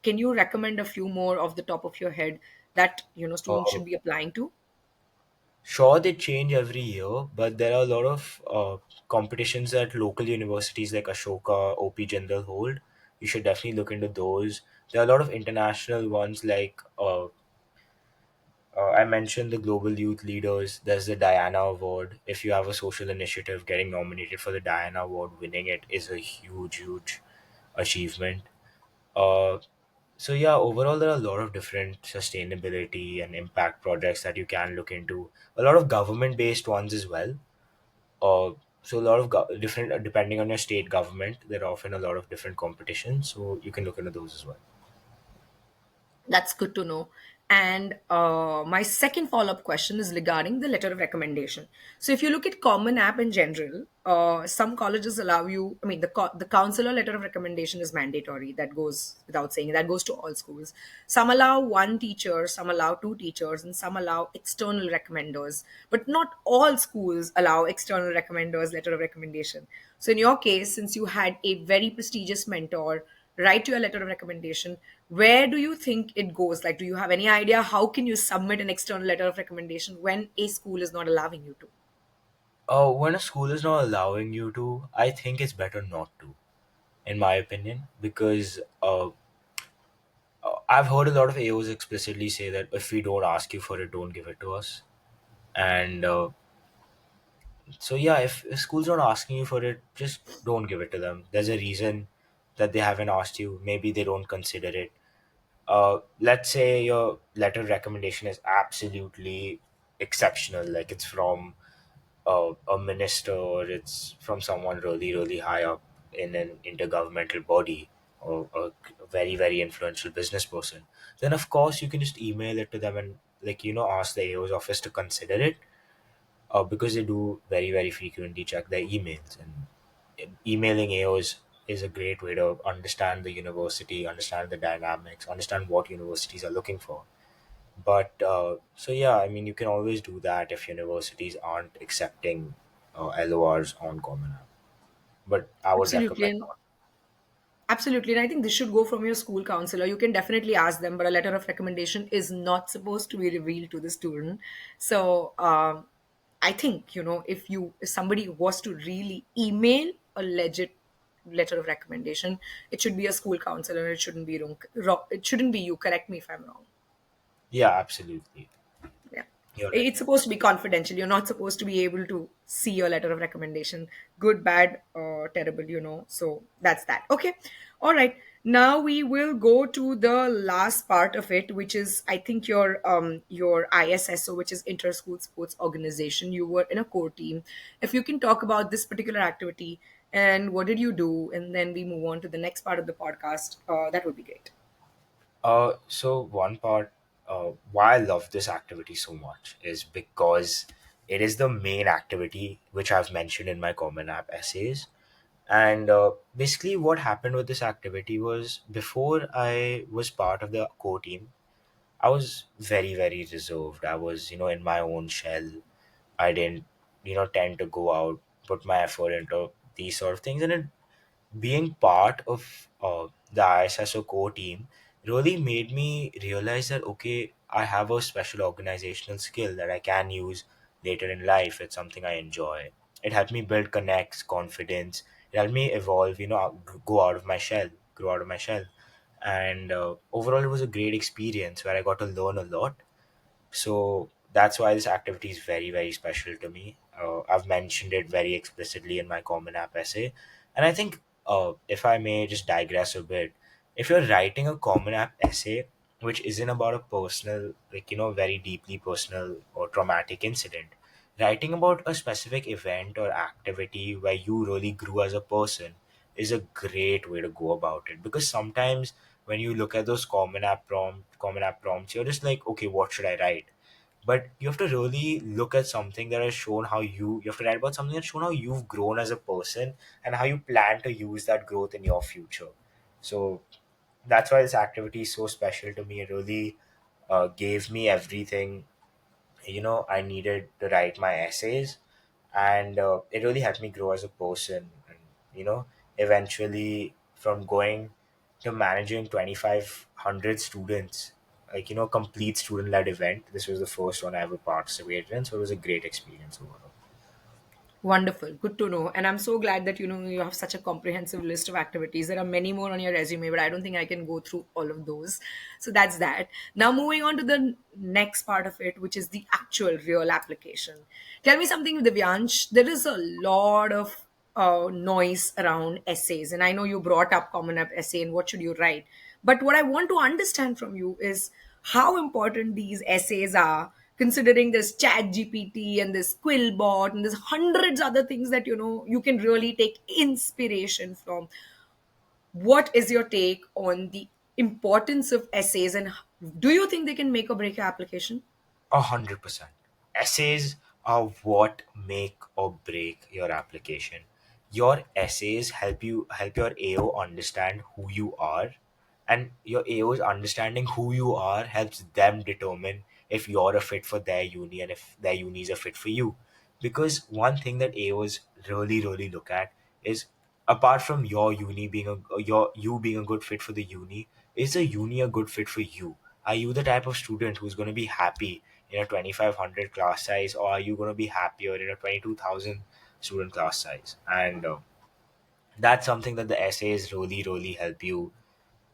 Speaker 1: can you recommend a few more off the top of your head that students
Speaker 2: uh,
Speaker 1: should be applying to?
Speaker 2: sure, they change every year, but there are a lot of competitions that local universities like Ashoka, OP Jindal hold. You should definitely look into those. There are a lot of international ones like I mentioned the Global Youth Leaders. There's the Diana Award. If you have a social initiative, getting nominated for the Diana Award, winning it is a huge, huge achievement. Uh, so yeah, overall there are a lot of different sustainability and impact projects that you can look into. A lot of government-based ones as well. Uh, so a lot of different, depending on your state government, there are often a lot of different competitions. So you can look into those as well.
Speaker 1: That's good to know. And my second follow up question is regarding the letter of recommendation. So, if you look at Common App in general, some colleges allow you, I mean, the counselor letter of recommendation is mandatory. That goes without saying, that goes to all schools. Some allow one teacher, some allow two teachers, and some allow external recommenders. But not all schools allow external recommenders letter of recommendation. So, in your case, since you had a very prestigious mentor, write your letter of recommendation, where do you think it goes? Like, do you have any idea how can you submit an external letter of recommendation when a school is not allowing you to?
Speaker 2: When a school is not allowing you to, I think it's better not to, in my opinion, because I've heard a lot of AOs explicitly say that if we don't ask you for it, don't give it to us. And so, yeah, if school's not asking you for it, just don't give it to them. There's a reason that they haven't asked you. Maybe they don't consider it. Let's say your letter of recommendation is absolutely exceptional, like it's from a minister or it's from someone really, really high up in an intergovernmental body or a very, very influential business person, then of course you can just email it to them and, like, ask the AO's office to consider it, because they do very, very frequently check their emails. And emailing AOs is a great way to understand the university, understand the dynamics, understand what universities are looking for. But so yeah, I mean, you can always do that if universities aren't accepting LORs on Common App. But I would
Speaker 1: Absolutely.
Speaker 2: recommend
Speaker 1: And
Speaker 2: not.
Speaker 1: absolutely. And I think this should go from your school counselor. You can definitely ask them, but a letter of recommendation is not supposed to be revealed to the student. So I think, if somebody was to really email a legit letter of recommendation, it should be a school counselor. It shouldn't be wrong. It shouldn't be you. Correct me if I'm wrong.
Speaker 2: Yeah, absolutely.
Speaker 1: Yeah.
Speaker 2: You're right.
Speaker 1: It's supposed to be confidential. You're not supposed to be able to see your letter of recommendation. Good, bad, or terrible, So that's that. Okay. All right. Now we will go to the last part of it, which is I think your ISSO, which is Inter School Sports Organization. You were in a core team. If you can talk about this particular activity and what did you do, and then we move on to the next part of the podcast, that would be great.
Speaker 2: So one part, why I love this activity so much is because It is the main activity which I've mentioned in my Common App essays. And basically, what happened with this activity was before I was part of the core team, I was very, very reserved. I was, in my own shell. I didn't, tend to go out, put my effort into these sort of things. And being part of the ISSO core team really made me realize that, okay, I have a special organizational skill that I can use later in life. It's something I enjoy. It helped me build connects, confidence. It helped me evolve, go out of my shell, grow out of my shell. And overall, it was a great experience where I got to learn a lot. So that's why this activity is very, very special to me. I've mentioned it very explicitly in my Common App essay. And I think, if I may just digress a bit, if you're writing a Common App essay, which isn't about a personal, very deeply personal or traumatic incident, writing about a specific event or activity where you really grew as a person is a great way to go about it. Because sometimes when you look at those common app prompts, you're just like, okay, what should I write? But you have to really look at something that has shown how you have to write about something that's shown how you've grown as a person and how you plan to use that growth in your future. So that's why this activity is so special to me. It really gave me everything I needed to write my essays, and it really helped me grow as a person. And eventually, from going to managing 2,500 students, complete student led event, this was the first one I ever participated in, so it was a great experience overall.
Speaker 1: Wonderful. Good to know. And I'm so glad that you have such a comprehensive list of activities. There are many more on your resume, but I don't think I can go through all of those. So that's that. Now moving on to the next part of it, which is the actual real application. Tell me something, Divyansh. There is a lot of noise around essays, and I know you brought up Common App essay and what should you write. But what I want to understand from you is how important these essays are, considering this chat gpt and this quillbot and there's hundreds other things that you can really take inspiration from. What is your take on the importance of essays, and do you think they can make or break your application?
Speaker 2: 100%. Essays are what make or break your application. Your essays help your AO understand who you are, and your AO's understanding who you are helps them determine if you're a fit for their uni and if their uni is a fit for you. Because one thing that AOs really, really look at is, apart from your uni being your you being a good fit for the uni, is the uni a good fit for you? Are you the type of student who's going to be happy in a 2,500 class size, or are you going to be happier in a 22,000 student class size? And that's something that the essays really, really help the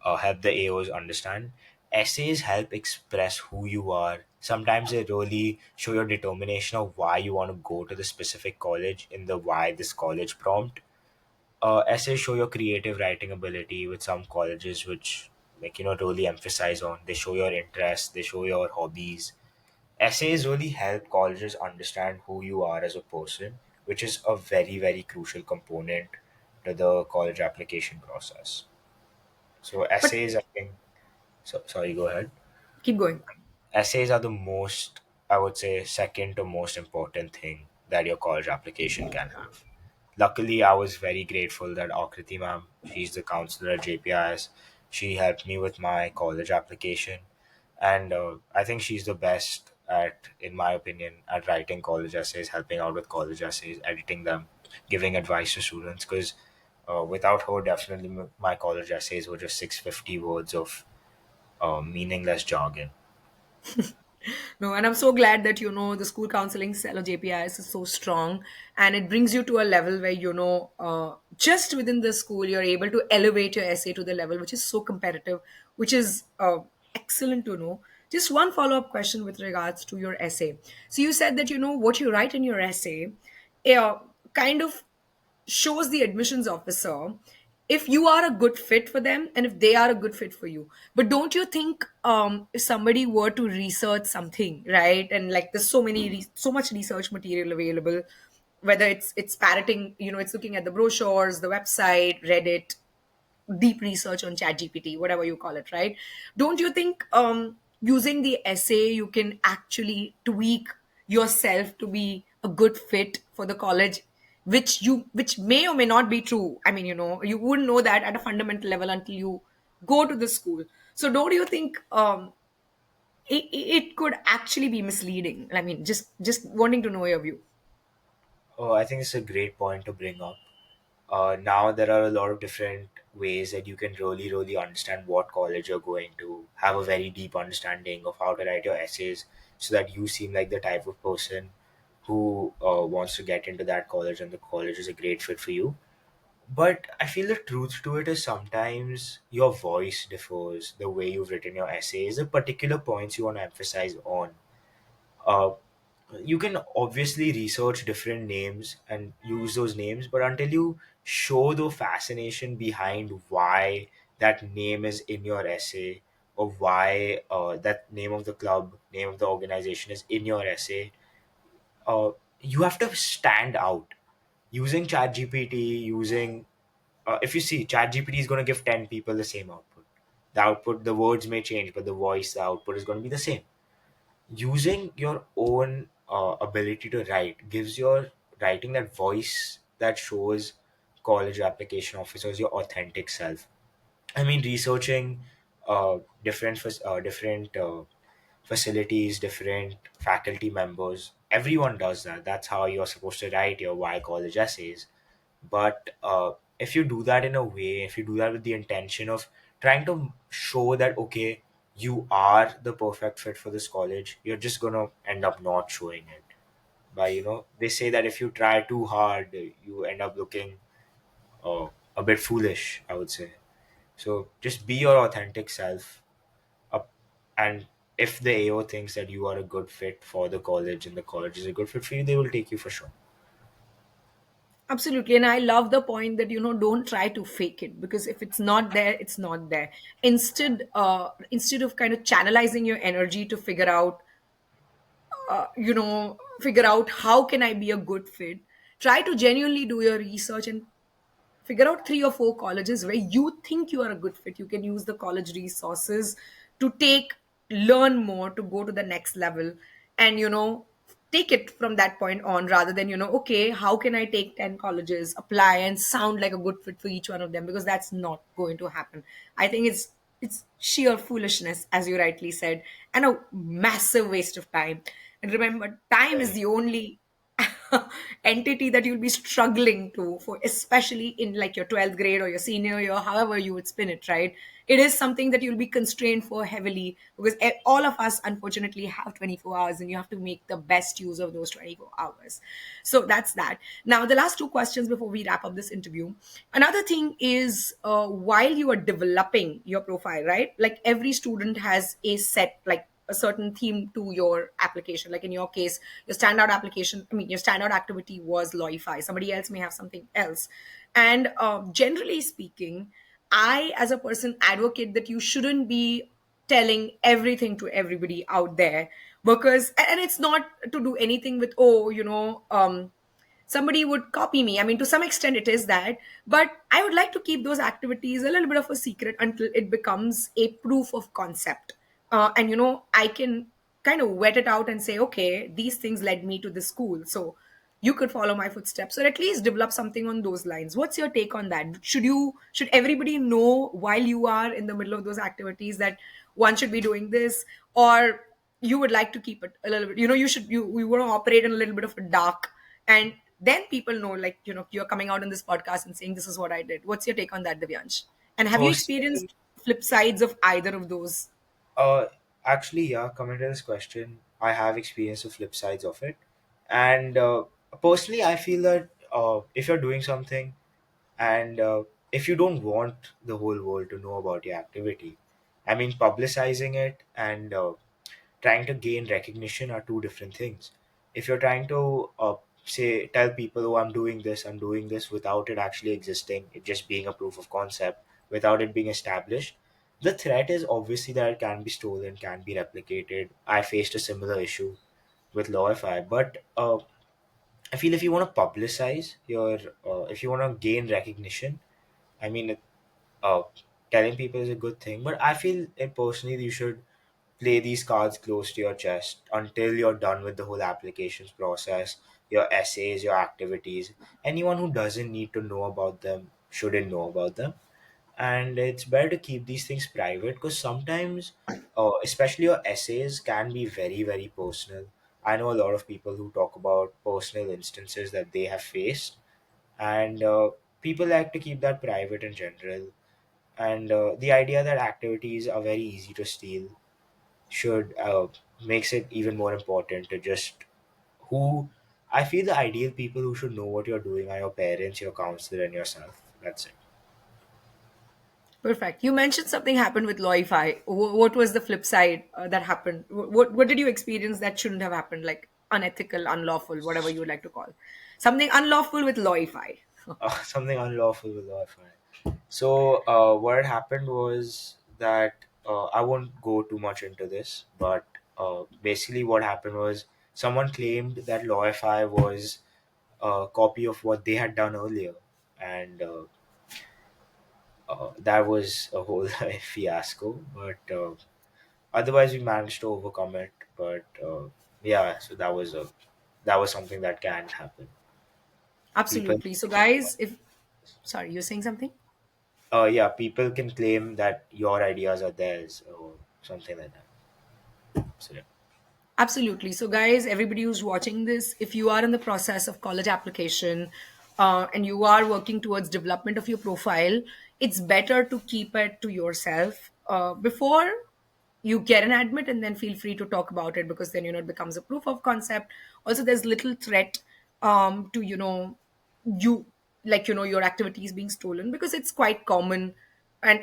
Speaker 2: AOs understand. Essays help express who you are. Sometimes they really show your determination of why you want to go to the specific college in the why this college prompt. Essays show your creative writing ability, with some colleges which, really emphasize on. They show your interests, they show your hobbies. Essays really help colleges understand who you are as a person, which is a very, very crucial component to the college application process. So
Speaker 1: But
Speaker 2: essays, I think. So sorry, go ahead.
Speaker 1: keep going.
Speaker 2: Essays are the most, I would say, second to most important thing that your college application can have. Luckily, I was very grateful that Akriti ma'am, she's the counselor at JPIS, she helped me with my college application. And I think she's the best at, in my opinion, at writing college essays, helping out with college essays, editing them, giving advice to students. Because without her, definitely my college essays were just 650 words of meaningless jargon.
Speaker 1: No, and I'm so glad that the school counseling cell or JPIS is so strong, and it brings you to a level where just within the school you're able to elevate your essay to the level which is so competitive, which is excellent to know. Just one follow up question with regards to your essay. So you said that what you write in your essay, uh, kind of shows the admissions officer if you are a good fit for them and if they are a good fit for you. But don't you think if somebody were to research something, right, and like there's so much research material available, whether it's parroting, it's looking at the brochures, the website, Reddit, deep research on chat gpt, whatever you call it, right? Don't you think using the essay you can actually tweak yourself to be a good fit for the college, which may or may not be true. I mean, you wouldn't know that at a fundamental level until you go to the school. So don't you think it could actually be misleading? I mean, just wanting to know your view.
Speaker 2: Oh, I think it's a great point to bring up. Now there are a lot of different ways that you can really understand what college you're going to, have a very deep understanding of how to write your essays so that you seem like the type of person who wants to get into that college and the college is a great fit for you. But I feel the truth to it is sometimes your voice differs, the way you've written your essays, the particular points you want to emphasize on. Uh, you can obviously research different names and use those names, but until you show the fascination behind why that name is in your essay, or why that name of the club, name of the organization is in your essay, you have to stand out. Using ChatGPT, if you see ChatGPT is going to give 10 people the same output. The output, the words may change, but the voice, the output is going to be the same. Using your own ability to write gives your writing that voice that shows college application officers your authentic self. I mean, researching different facilities, different faculty members, everyone does that. That's how you're supposed to write your why college essays. But if you do that in a way, if you do that with the intention of trying to show that, okay, you are the perfect fit for this college, you're just going to end up not showing it. They say that if you try too hard, you end up looking a bit foolish, I would say. So just be your authentic self. Up, and if the AO thinks that you are a good fit for the college and the college is a good fit for you, they will take you for sure.
Speaker 1: Absolutely. And I love the point that, don't try to fake it, because if it's not there, it's not there. Instead of kind of channelizing your energy to figure out how can I be a good fit, try to genuinely do your research and figure out three or four colleges where you think you are a good fit. You can use the college resources to learn more, to go to the next level, and take it from that point on, rather than okay, how can I take 10 colleges, apply, and sound like a good fit for each one of them, because that's not going to happen. I think it's sheer foolishness, as you rightly said, and a massive waste of time. And remember, time is the only entity that you'll be struggling to for, especially in like your 12th grade or your senior year, however you would spin it, right? It is something that you'll be constrained for heavily, because all of us unfortunately have 24 hours, and you have to make the best use of those 24 hours. So that's that. Now, the last two questions before we wrap up this interview. Another thing is, while you are developing your profile, right, like every student has a set, like a certain theme to your application. Like in your case, your standout activity was Loify. Somebody else may have something else. And generally speaking, I, as a person, advocate that you shouldn't be telling everything to everybody out there, because, and it's not to do anything with, somebody would copy me. I mean, to some extent it is that, but I would like to keep those activities a little bit of a secret until it becomes a proof of concept. And I can kind of wet it out and say, okay, these things led me to the school, so you could follow my footsteps, or at least develop something on those lines. What's your take on that? Should everybody know while you are in the middle of those activities that one should be doing this, or you would like to keep it a little bit, you want to operate in a little bit of a dark, and then people know, like, you're coming out in this podcast and saying this is what I did? What's your take on that, Divyansh? And have you
Speaker 2: Personally,
Speaker 1: experienced flip sides of either of those?
Speaker 2: Uh, actually, yeah, coming to this question, I have experienced the flip sides of it. And personally, I feel that if you're doing something and if you don't want the whole world to know about your activity, I mean, publicizing it and trying to gain recognition are two different things. If you're trying to say tell people, oh, I'm doing this without it actually existing, it just being a proof of concept, without it being established, the threat is obviously that it can be stolen, can be replicated. I faced a similar issue with Lawify, but I feel if you want to publicize your, if you want to gain recognition, I mean, uh, telling people is a good thing, but I feel it personally you should play these cards close to your chest until you're done with the whole applications process, your essays, your activities. Anyone who doesn't need to know about them shouldn't know about them. And it's better to keep these things private because sometimes, especially your essays, can be very, very personal. I know a lot of people who talk about personal instances that they have faced, and people like to keep that private in general. And the idea that activities are very easy to steal should makes it even more important to just who I feel the ideal people who should know what you're doing are your parents, your counselor, and yourself. That's it.
Speaker 1: Perfect. You mentioned something happened with Loify. What was the flip side that happened? What did you experience that shouldn't have happened? Like unethical, unlawful, whatever you would like to call something unlawful with Loify.
Speaker 2: Something unlawful with Wi-Fi. So what happened was that I won't go too much into this, but basically what happened was someone claimed that Wi-Fi was a copy of what they had done earlier, and that was a whole fiasco. But otherwise, we managed to overcome it. But yeah, so that was something that can happen. People,
Speaker 1: Absolutely. So, guys, if sorry, you're saying something.
Speaker 2: yeah, people can claim that your ideas are theirs or something like that. So yeah.
Speaker 1: Absolutely. So, guys, everybody who's watching this, if you are in the process of college application and you are working towards development of your profile, it's better to keep it to yourself before you get an admit, and then feel free to talk about it, because then it becomes a proof of concept. Also, there's little threat to you, like your activities being stolen, because it's quite common. And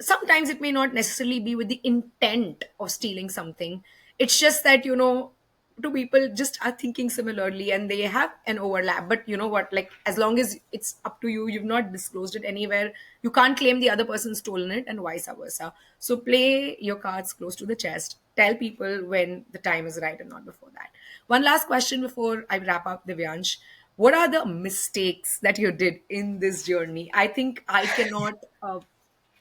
Speaker 1: sometimes it may not necessarily be with the intent of stealing something. It's just that two people just are thinking similarly and they have an overlap. But you know what, like, as long as it's up to you, you've not disclosed it anywhere, you can't claim the other person stolen it, and vice versa. So play your cards close to the chest, tell people when the time is right and not before that. One last question before I wrap up, Divyansh. What are the mistakes that you did in this journey? I think I cannot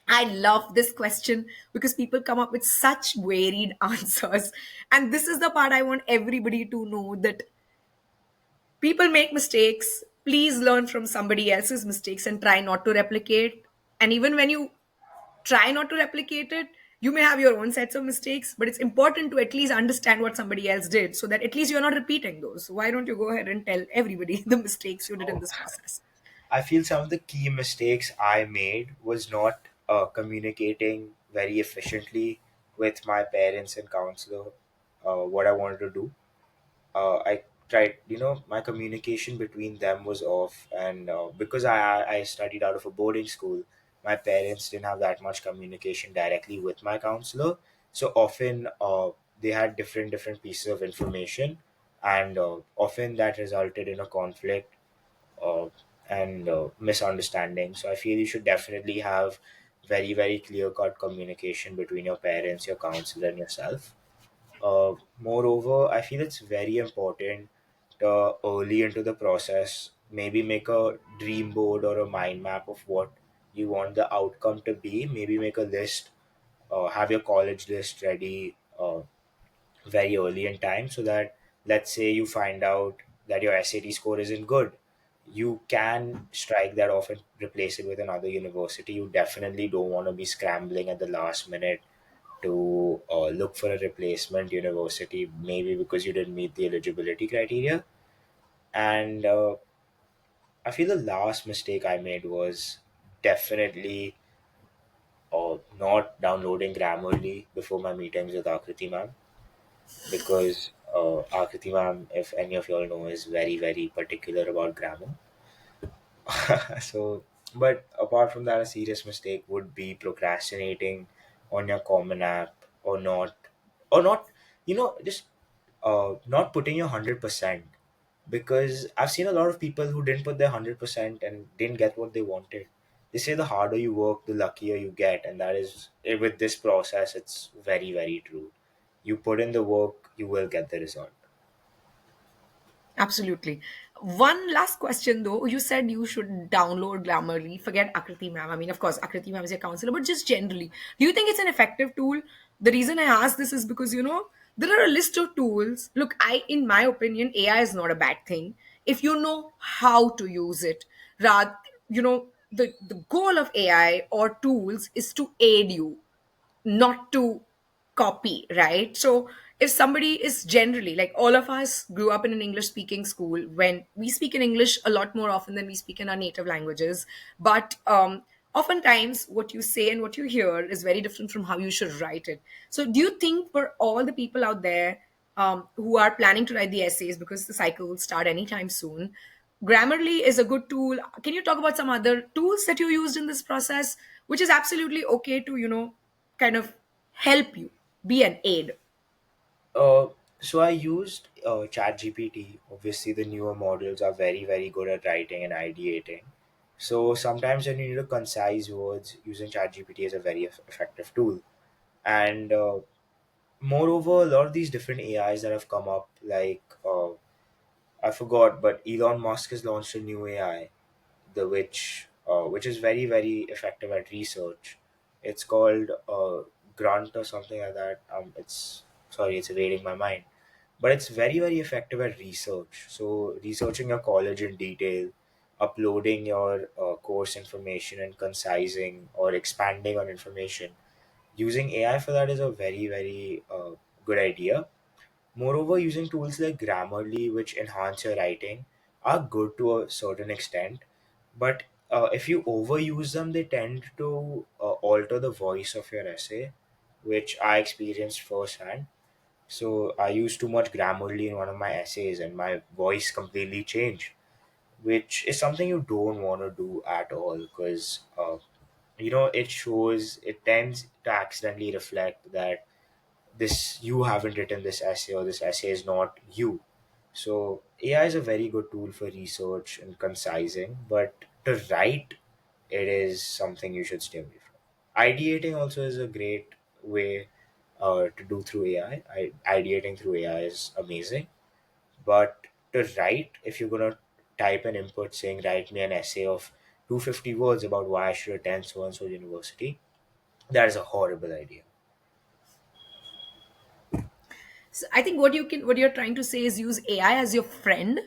Speaker 1: I love this question because people come up with such varied answers. And this is the part I want everybody to know, that people make mistakes. Please learn from somebody else's mistakes and try not to replicate. And even when you try not to replicate it, you may have your own sets of mistakes, but it's important to at least understand what somebody else did so that at least you're not repeating those. So why don't you go ahead and tell everybody the mistakes you did in
Speaker 2: Oh,
Speaker 1: this process?
Speaker 2: I feel some of the key mistakes I made was not communicating very efficiently with my parents and counselor what I wanted to do. I tried, my communication between them was off, and because I studied out of a boarding school, my parents didn't have that much communication directly with my counselor. So often, they had different pieces of information, and often that resulted in a conflict uh, and misunderstanding. So I feel you should definitely have very clear cut communication between your parents, your counselor, and yourself. Moreover, I feel it's very important to early into the process maybe make a dream board or a mind map of what you want the outcome to be. Maybe make a list, have your college list ready very early in time so that let's say you find out that your SAT score isn't good, you can strike that off and replace it with another university. You definitely don't want to be scrambling at the last minute to look for a replacement university, maybe because you didn't meet the eligibility criteria. And I feel the last mistake I made was definitely not downloading Grammarly before my meetings with Akriti ma'am, because Akriti ma'am, if any of y'all know, is very particular about grammar. So, but apart from that, a serious mistake would be procrastinating on your common app, or not, just not putting your 100%. Because I've seen a lot of people who didn't put their 100% and didn't get what they wanted. They say the harder you work, the luckier you get, and that is with this process, it's very true. You put in the work, you will get the result.
Speaker 1: Absolutely. One last question though. You said you should download Grammarly. Forget Akriti ma'am. I mean, of course, Akriti ma'am is your counselor, but just generally, do you think it's an effective tool? The reason I ask this is because, there are a list of tools. Look, in my opinion, AI is not a bad thing if you know how to use it. Rather, the goal of AI or tools is to aid you, not to copy, right? So if somebody is generally, like, all of us grew up in an English speaking school, when we speak in English a lot more often than we speak in our native languages, but oftentimes what you say and what you hear is very different from how you should write it. So do you think for all the people out there who are planning to write the essays, because the cycle will start anytime soon, Grammarly is a good tool? Can you talk about some other tools that you used in this process, which is absolutely okay to, kind of help you, be an aid?
Speaker 2: Uh, so I used ChatGPT. Obviously, the newer models are very, very good at writing and ideating. So sometimes when you need to concise words, using ChatGPT is a very effective tool. And moreover, a lot of these different AIs that have come up, like I forgot, but Elon Musk has launched a new AI, the which is very, very effective at research. It's called Grunt or something like that. It's sorry, it's evading my mind, but it's very, very effective at research. So researching your college in detail, uploading your course information and concising or expanding on information, using AI for that is a very, very good idea. Moreover, using tools like Grammarly, which enhance your writing, are good to a certain extent, but if you overuse them, they tend to alter the voice of your essay, which I experienced firsthand. So I used too much Grammarly in one of my essays, and my voice completely changed, which is something you don't want to do at all, because it tends to accidentally reflect that this you haven't written this essay, or this essay is not you. So AI is a very good tool for research and concising, but to write, it is something you should stay away from. Ideating also is a great way to do through AI. Ideating through AI is amazing, but to write, if you're gonna type an input saying write me an essay of 250 words about why I should attend so and so university, that is a horrible idea.
Speaker 1: So I think what you're trying to say is use AI as your friend,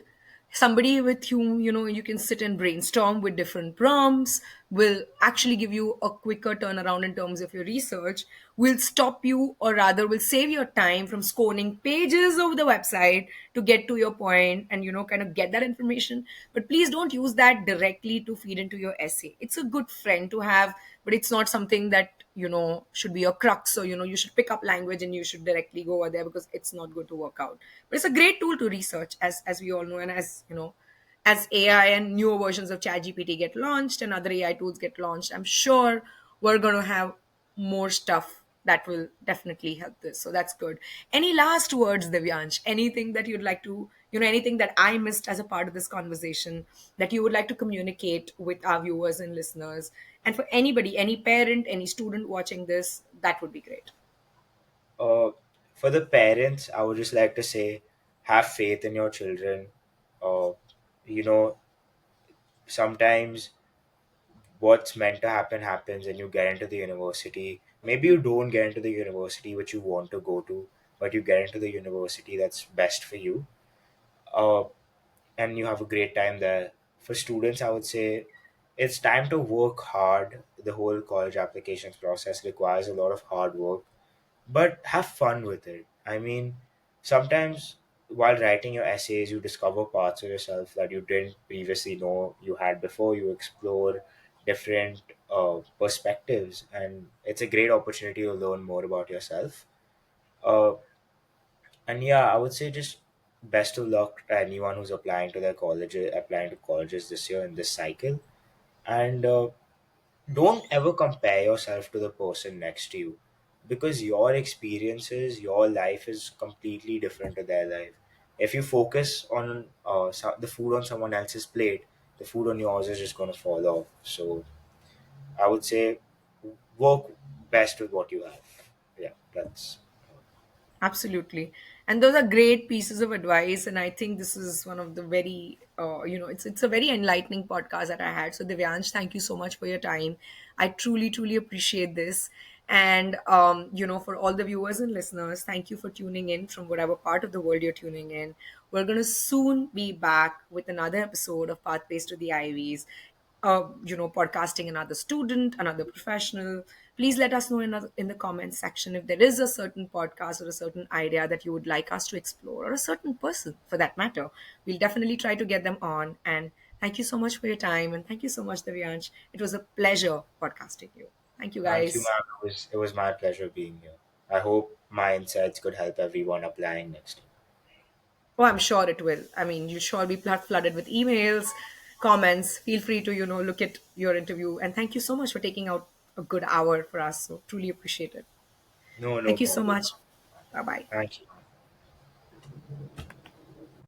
Speaker 1: somebody with whom you can sit and brainstorm with different prompts, will actually give you a quicker turnaround in terms of your research, will stop you, or rather will save your time from scoring pages of the website to get to your point and kind of get that information. But please don't use that directly to feed into your essay. It's a good friend to have, but it's not something that should be your crux. So you should pick up language and you should directly go over there, because it's not going to work out. But it's a great tool to research, as we all know, and as AI and newer versions of ChatGPT get launched and other AI tools get launched, I'm sure we're going to have more stuff that will definitely help this. So that's good. Any last words, Divyansh? Anything that you'd like to, anything that I missed as a part of this conversation that you would like to communicate with our viewers and listeners? And for anybody, any parent, any student watching this, that would be great.
Speaker 2: Uh, for the parents, I would just like to say, have faith in your children. Uh, you know, Sometimes what's meant to happen happens, and you get into the university. Maybe you don't get into the university which you want to go to, but you get into the university that's best for you. Uh, and you have a great time there. For students, I would say it's time to work hard. The whole college applications process requires a lot of hard work, but have fun with it. I mean, sometimes while writing your essays, you discover parts of yourself that you didn't previously know you had before. You explore different perspectives, and it's a great opportunity to learn more about yourself. Uh, and yeah, I would say just best of luck to anyone who's applying to colleges this year in this cycle. And don't ever compare yourself to the person next to you, because your experiences, your life is completely different to their life. If you focus on the food on someone else's plate, the food on yours is just going to fall off. So I would say work best with what you have. Yeah, that's
Speaker 1: Absolutely. And those are great pieces of advice. And I think this is one of the very, it's a very enlightening podcast that I had. So, Divyansh, thank you so much for your time. I truly, truly appreciate this. And, for all the viewers and listeners, thank you for tuning in from whatever part of the world you're tuning in. We're going to soon be back with another episode of Pathways to the Ivies, podcasting another student, another professional. Please let us know in the comments section if there is a certain podcast or a certain idea that you would like us to explore, or a certain person for that matter. We'll definitely try to get them on. And thank you so much for your time. And thank you so much, Divyansh. It was a pleasure podcasting you. Thank you,
Speaker 2: Thank you,
Speaker 1: guys.
Speaker 2: ma'am. It was my pleasure being here. I hope my insights could help everyone applying next time.
Speaker 1: Oh, I'm sure it will. I mean, you sure be flooded with emails, comments. Feel free to, look at your interview. And thank you so much for taking out a good hour for us. So truly appreciate it.
Speaker 2: No, no
Speaker 1: Thank you so
Speaker 2: problem.
Speaker 1: much. Bye bye.
Speaker 2: Thank you.